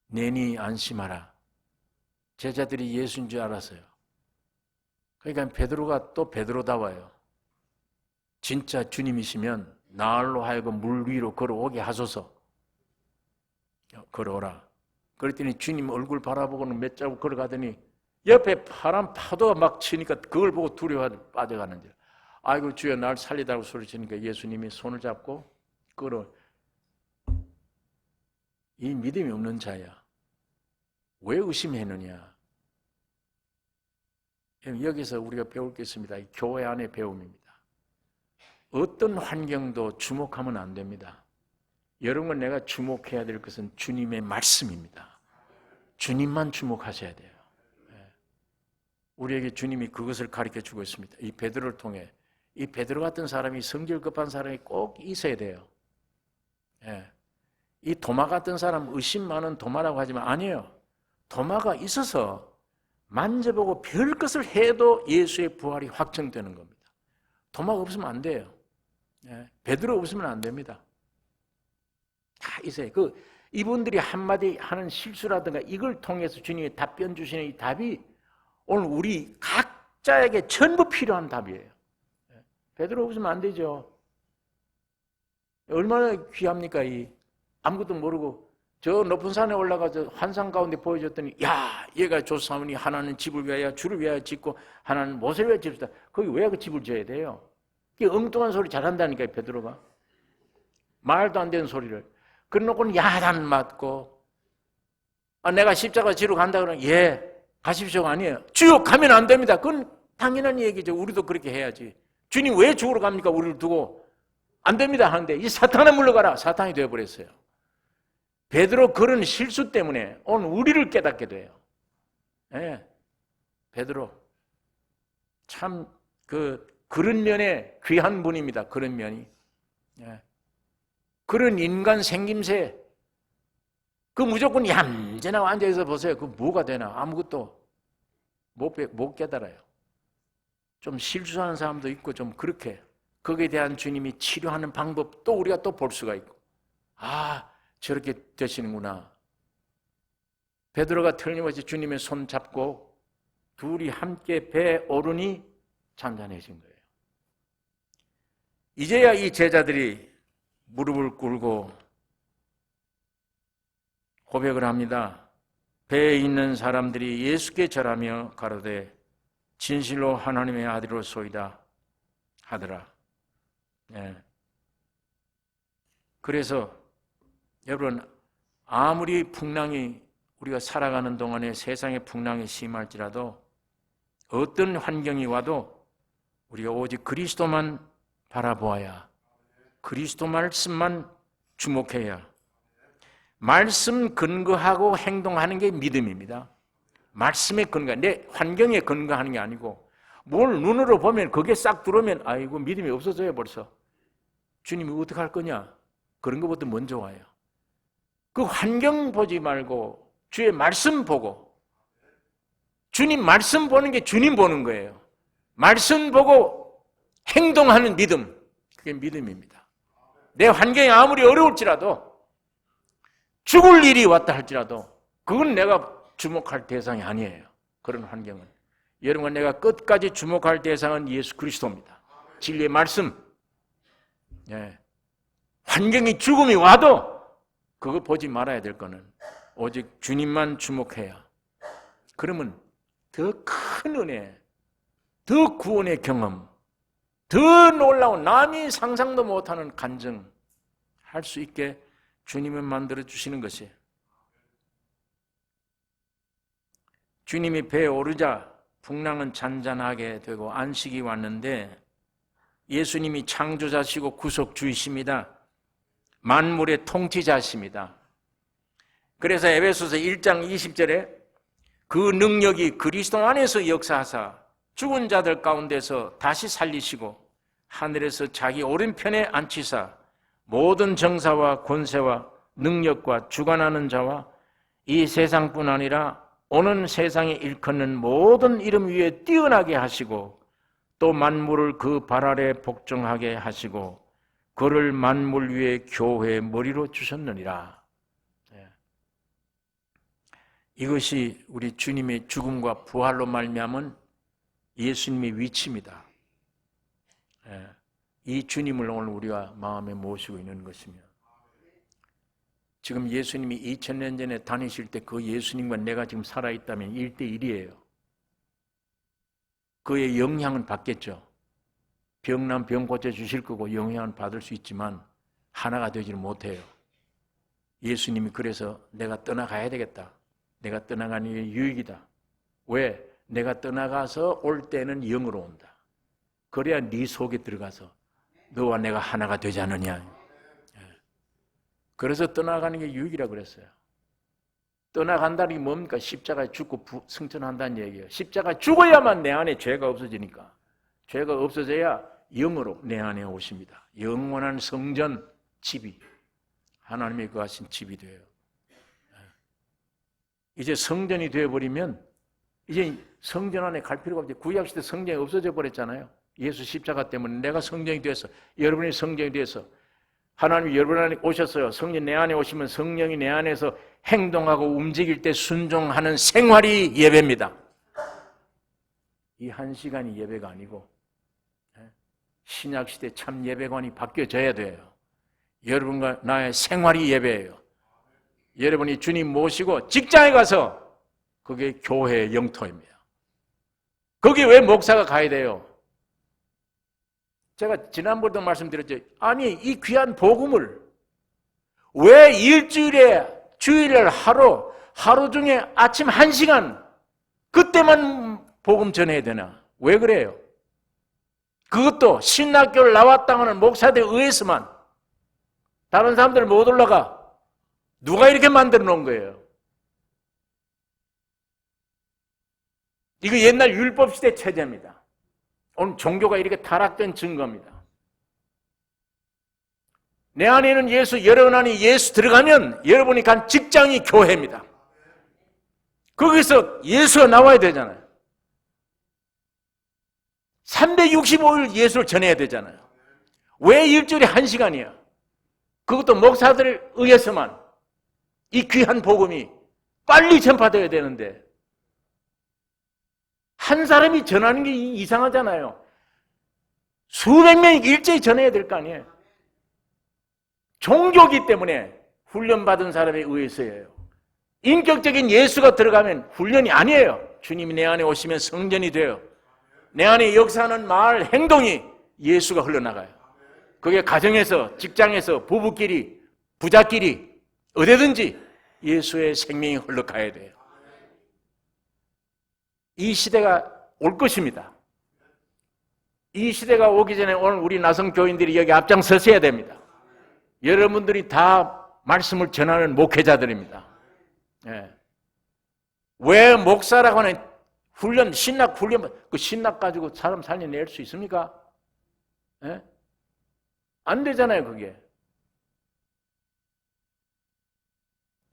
내니 안심하라. 제자들이 예수인 줄 알았어요. 그러니까 베드로가 또 베드로다워요. 진짜 주님이시면 나로 하여금 물 위로 걸어오게 하소서. 걸어오라. 그랬더니 주님 얼굴 바라보고는 몇 자국 걸어가더니 옆에 파란 파도가 막 치니까 그걸 보고 두려워하다 빠져가는지. 아이고 주여 날 살리다고 소리치니까 예수님이 손을 잡고 끌어. 이 믿음이 없는 자야. 왜 의심했느냐. 여기서 우리가 배울 게 있습니다. 교회 안의 배움입니다. 어떤 환경도 주목하면 안 됩니다. 여러분 내가 주목해야 될 것은 주님의 말씀입니다. 주님만 주목하셔야 돼요. 우리에게 주님이 그것을 가르쳐주고 있습니다. 이 베드로를 통해 이 베드로 같은 사람이 성질 급한 사람이 꼭 있어야 돼요. 이 도마 같은 사람 의심 많은 도마라고 하지만 아니에요. 도마가 있어서 만져보고 별 것을 해도 예수의 부활이 확정되는 겁니다. 도마가 없으면 안 돼요. 베드로 없으면 안 됩니다. 다 있어요. 이분들이 한마디 하는 실수라든가 이걸 통해서 주님이 답변 주시는 이 답이 오늘 우리 각자에게 전부 필요한 답이에요. 베드로 없으면 안 되죠. 얼마나 귀합니까? 아무것도 모르고 저 높은 산에 올라가서 환상 가운데 보여줬더니 야 얘가 조사오니 하나는 집을 위하여 주를 위하여 짓고 하나는 못을 위하여 짓다. 거기 왜 그 집을 지어야 돼요? 그게 엉뚱한 소리 잘한다니까요. 베드로가 말도 안 되는 소리를 그래놓고는 야단 맞고 내가 십자가 지러 간다 그러면 예 가십시오가 아니에요. 주여 가면 안 됩니다. 그건 당연한 얘기죠. 우리도 그렇게 해야지. 주님 왜 죽으러 갑니까? 우리를 두고 안 됩니다 하는데 이 사탄아 물러가라. 사탄이 되어버렸어요. 베드로 그런 실수 때문에 오늘 우리를 깨닫게 돼요. 베드로 참 그런 면에 귀한 분입니다. 그런 면이. 그런 인간 생김새 무조건 얌전하고 앉아있어 보세요. 뭐가 되나? 아무것도 못 깨달아요. 좀 실수하는 사람도 있고 좀 그렇게 거기에 대한 주님이 치료하는 방법도 우리가 또 볼 수가 있고 저렇게 되시는구나. 베드로가 틀림없이 주님의 손 잡고 둘이 함께 배에 오르니 잔잔해진 거예요. 이제야 이 제자들이 무릎을 꿇고 고백을 합니다. 배에 있는 사람들이 예수께 절하며 가로되 진실로 하나님의 아들이로소이다 하더라. 그래서 여러분 아무리 풍랑이 우리가 살아가는 동안에 세상의 풍랑이 심할지라도 어떤 환경이 와도 우리가 오직 그리스도만 바라보아야 그리스도 말씀만 주목해야 말씀 근거하고 행동하는 게 믿음입니다. 말씀에 근거, 내 환경에 근거하는 게 아니고 뭘 눈으로 보면 그게 싹 들어오면 아이고 믿음이 없어져요 벌써. 주님이 어떻게 할 거냐? 그런 것부터 먼저 와요. 그 환경 보지 말고 주의 말씀 보고 주님 말씀 보는 게 주님 보는 거예요. 말씀 보고 행동하는 믿음, 그게 믿음입니다. 내 환경이 아무리 어려울지라도 죽을 일이 왔다 할지라도 그건 내가 주목할 대상이 아니에요. 그런 환경은. 여러분 내가 끝까지 주목할 대상은 예수 그리스도입니다. 진리의 말씀. 예. 환경이 죽음이 와도 그거 보지 말아야 될 거는 오직 주님만 주목해야. 그러면 더 큰 은혜, 더 구원의 경험, 더 놀라운 남이 상상도 못하는 간증 할 수 있게 주님은 만들어 주시는 것이에요. 주님이 배에 오르자 풍랑은 잔잔하게 되고 안식이 왔는데 예수님이 창조자시고 구속주이십니다. 만물의 통치자십니다. 그래서 에베소서 1장 20절에 그 능력이 그리스도 안에서 역사하사 죽은 자들 가운데서 다시 살리시고 하늘에서 자기 오른편에 앉히사 모든 정사와 권세와 능력과 주관하는 자와 이 세상뿐 아니라 오는 세상에 일컫는 모든 이름 위에 뛰어나게 하시고 또 만물을 그 발 아래 복종하게 하시고 그를 만물 위에 교회의 머리로 주셨느니라. 이것이 우리 주님의 죽음과 부활로 말미암은 예수님의 위치입니다. 이 주님을 오늘 우리가 마음에 모시고 있는 것이며 지금 예수님이 2000년 전에 다니실 때 그 예수님과 내가 지금 살아있다면 1대1이에요. 그의 영향은 받겠죠. 병남 병 고쳐주실 거고 영향은 받을 수 있지만 하나가 되지를 못해요. 예수님이 그래서 내가 떠나가야 되겠다. 내가 떠나가는 게 유익이다. 왜? 내가 떠나가서 올 때는 영으로 온다. 그래야 네 속에 들어가서 너와 내가 하나가 되지 않느냐. 그래서 떠나가는 게 유익이라고 그랬어요. 떠나간다는 게 뭡니까? 십자가에 죽고 승천한다는 얘기예요. 십자가에 죽어야만 내 안에 죄가 없어지니까. 죄가 없어져야 영으로 내 안에 오십니다. 영원한 성전 집이 하나님이 거하신 집이 돼요. 이제 성전이 되어버리면 이제 성전 안에 갈 필요가 없죠. 구약시대 성전이 없어져 버렸잖아요. 예수 십자가 때문에 내가 성전이 돼서 여러분이 성전이 돼서 하나님이 여러분 안에 오셨어요. 성령 내 안에 오시면 성령이 내 안에서 행동하고 움직일 때 순종하는 생활이 예배입니다. 이 한 시간이 예배가 아니고 신약시대 참 예배관이 바뀌어져야 돼요. 여러분과 나의 생활이 예배예요. 여러분이 주님 모시고 직장에 가서 그게 교회의 영토입니다. 거기 왜 목사가 가야 돼요? 제가 지난번에도 말씀드렸죠. 아니 이 귀한 복음을 왜 일주일에 주일날 하루 중에 아침 1시간 그때만 복음 전해야 되나? 왜 그래요? 그것도 신학교를 나왔다 하는 목사들에 의해서만 다른 사람들 못 올라가. 누가 이렇게 만들어 놓은 거예요? 이거 옛날 율법시대 체제입니다. 오늘 종교가 이렇게 타락된 증거입니다. 내 안에는 예수, 여러분 안에 예수 들어가면 여러분이 간 직장이 교회입니다. 거기서 예수가 나와야 되잖아요. 365일 예수를 전해야 되잖아요. 왜 일주일에 1시간이야? 그것도 목사들에 의해서만 이 귀한 복음이 빨리 전파되어야 되는데 한 사람이 전하는 게 이상하잖아요. 수백 명이 일제히 전해야 될 거 아니에요. 종교기 때문에 훈련받은 사람에 의해서예요. 인격적인 예수가 들어가면 훈련이 아니에요. 주님이 내 안에 오시면 성전이 돼요. 내 안에 역사하는 말, 행동이 예수가 흘러나가요. 그게 가정에서, 직장에서, 부부끼리, 부자끼리 어디든지 예수의 생명이 흘러가야 돼요. 이 시대가 올 것입니다. 이 시대가 오기 전에 오늘 우리 나성 교인들이 여기 앞장서셔야 됩니다. 여러분들이 다 말씀을 전하는 목회자들입니다. 왜 목사라고 하는 훈련, 신학 훈련, 그 신학 가지고 사람 살려낼 수 있습니까? 안 되잖아요, 그게.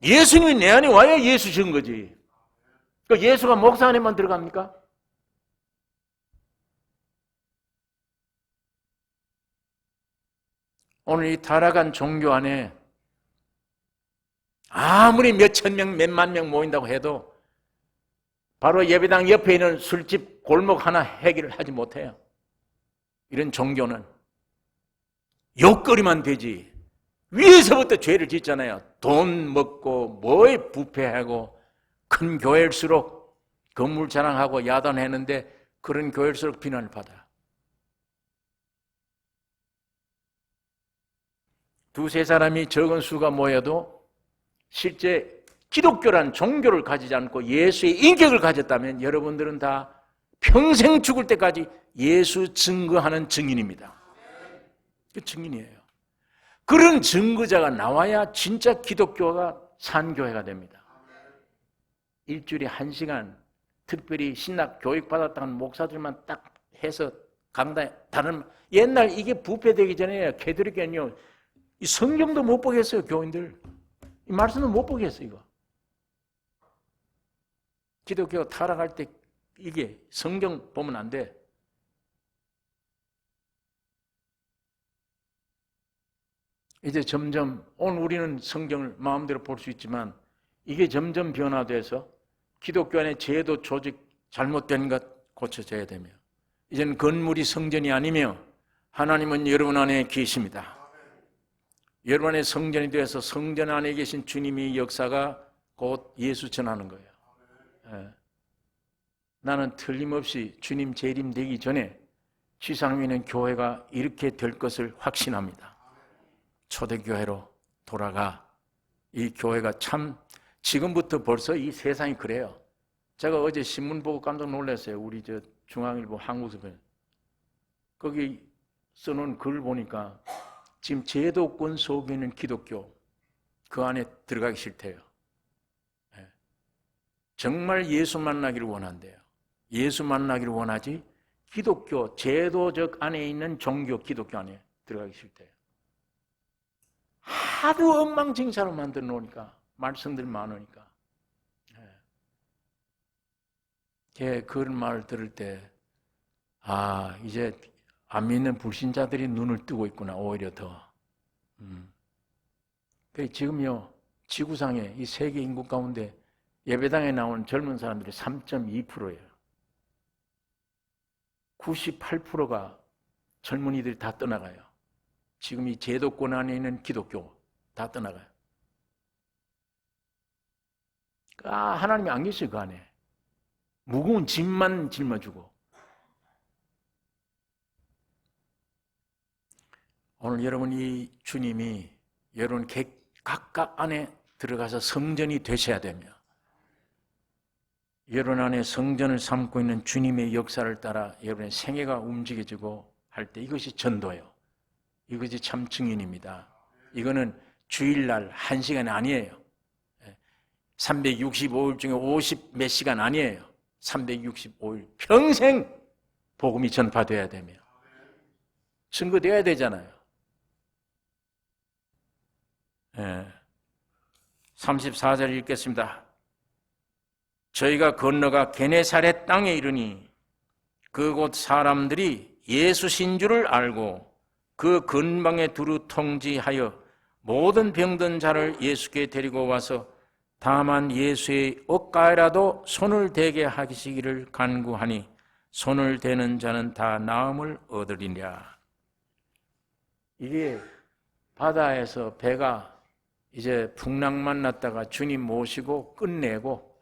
예수님이 내 안에 와야 예수 준 거지. 그 예수가 목사 안에만 들어갑니까? 오늘 이 타락한 종교 안에 아무리 몇천 명, 몇만 명 모인다고 해도 바로 예배당 옆에 있는 술집 골목 하나 해결을 하지 못해요. 이런 종교는. 욕거리만 되지. 위에서부터 죄를 짓잖아요. 돈 먹고 뭐에 부패하고 큰 교회일수록 건물 자랑하고 야단하는데 그런 교회일수록 비난을 받아. 두세 사람이 적은 수가 모여도 실제 기독교란 종교를 가지지 않고 예수의 인격을 가졌다면 여러분들은 다 평생 죽을 때까지 예수 증거하는 증인입니다. 그 증인이에요. 그런 증거자가 나와야 진짜 기독교가 산교회가 됩니다. 일주일에 1시간 특별히 신학 교육 받았다는 목사들만 딱 해서 강단에 다른 옛날 이게 부패되기 전에 캐톨릭은요 이 성경도 못 보겠어요. 교인들 이 말씀도 못 보겠어요. 이거 기독교가 타락할 때 이게 성경 보면 안 돼. 이제 점점 오늘 우리는 성경을 마음대로 볼 수 있지만 이게 점점 변화돼서 기독교 안에 제도 조직 잘못된 것 고쳐져야 되며 이제는 건물이 성전이 아니며 하나님은 여러분 안에 계십니다. 여러분 안에 성전이 되어서 성전 안에 계신 주님의 역사가 곧 예수 전하는 거예요. 예. 나는 틀림없이 주님 재림되기 전에 지상에 있는 교회가 이렇게 될 것을 확신합니다. 초대교회로 돌아가 이 교회가 참 지금부터 벌써 이 세상이 그래요. 제가 어제 신문 보고 깜짝 놀랐어요. 우리 저 중앙일보 한국서변 거기 써놓은 글 보니까 지금 제도권 속에 있는 기독교 그 안에 들어가기 싫대요. 네. 정말 예수 만나기를 원한대요. 예수 만나기를 원하지 기독교 제도적 안에 있는 종교 기독교 안에 들어가기 싫대요. 하도 엉망진창으로 만들어 놓으니까 말썽들 많으니까. 그런 말을 들을 때 이제 안 믿는 불신자들이 눈을 뜨고 있구나. 오히려 더. 지금요 지구상에 이 세계 인구 가운데 예배당에 나오는 젊은 사람들이 3.2%예요. 98%가 젊은이들이 다 떠나가요. 지금 이 제도권 안에 있는 기독교 다 떠나가요. 하나님이 안 계셔요. 그 안에 무거운 짐만 짊어지고. 오늘 여러분 이 주님이 여러분 각각 안에 들어가서 성전이 되셔야 되며 여러분 안에 성전을 삼고 있는 주님의 역사를 따라 여러분의 생애가 움직여지고 할 때 이것이 전도예요. 이것이 참 증인입니다. 이거는 주일날 1시간이 아니에요. 365일 중에 50 몇 시간 아니에요. 365일 평생 복음이 전파돼야 되며 증거되어야 되잖아요. 34절 읽겠습니다. 저희가 건너가 게네사렛 땅에 이르니 그곳 사람들이 예수신 줄을 알고 그 근방에 두루 통지하여 모든 병든 자를 예수께 데리고 와서 다만 예수의 옷가에라도 손을 대게 하시기를 간구하니 손을 대는 자는 다 나음을 얻으리라. 이게 바다에서 배가 이제 풍랑만 났다가 주님 모시고 끝내고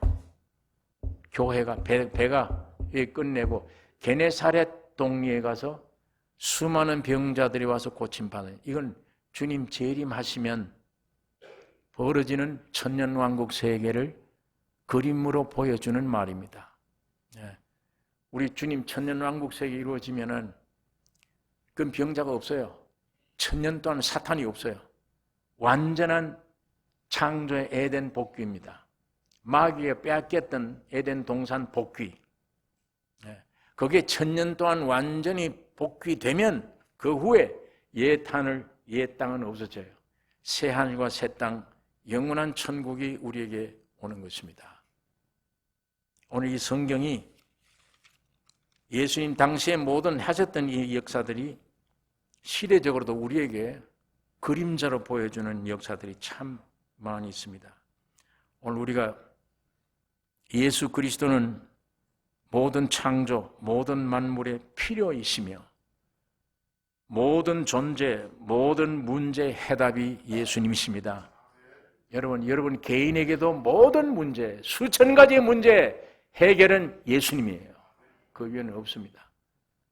교회가 배가 끝내고 게네사렛 동리에 가서 수많은 병자들이 와서 고침받아요. 이건 주님 재림하시면 벌어지는 천년왕국 세계를 그림으로 보여주는 말입니다. 우리 주님 천년왕국 세계 이루어지면은 그건 병자가 없어요. 천년 동안 사탄이 없어요. 완전한 창조의 에덴 복귀입니다. 마귀가 빼앗겼던 에덴 동산 복귀. 거기에 천년 동안 완전히 복귀되면 그 후에 옛 땅은 없어져요. 새 하늘과 새 땅, 영원한 천국이 우리에게 오는 것입니다. 오늘 이 성경이 예수님 당시에 모든 하셨던 이 역사들이 시대적으로도 우리에게 그림자로 보여주는 역사들이 참 많이 있습니다. 오늘 우리가 예수 그리스도는 모든 창조, 모든 만물의 필요이시며 모든 존재, 모든 문제의 해답이 예수님이십니다. 여러분 개인에게도 모든 문제, 수천 가지의 문제 해결은 예수님이에요. 그 위에는 없습니다.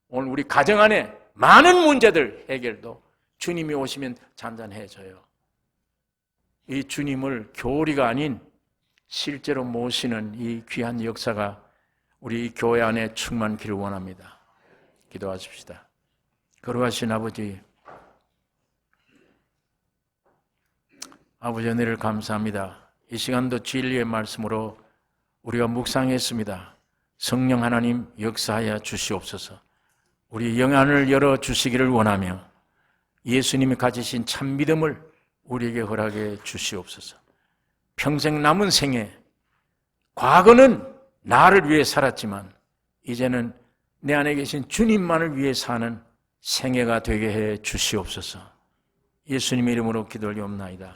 오늘 우리 가정 안에 많은 문제들 해결도 주님이 오시면 잔잔해져요. 이 주님을 교리가 아닌 실제로 모시는 이 귀한 역사가 우리 교회 안에 충만기를 원합니다. 기도하십시다. 거룩하신 아버지, 아버지 은혜를 감사합니다. 이 시간도 진리의 말씀으로 우리가 묵상했습니다. 성령 하나님 역사하여 주시옵소서. 우리 영안을 열어주시기를 원하며 예수님이 가지신 참 믿음을 우리에게 허락해 주시옵소서. 평생 남은 생에 과거는 나를 위해 살았지만 이제는 내 안에 계신 주님만을 위해 사는 생애가 되게 해 주시옵소서. 예수님의 이름으로 기도 올리옵나이다.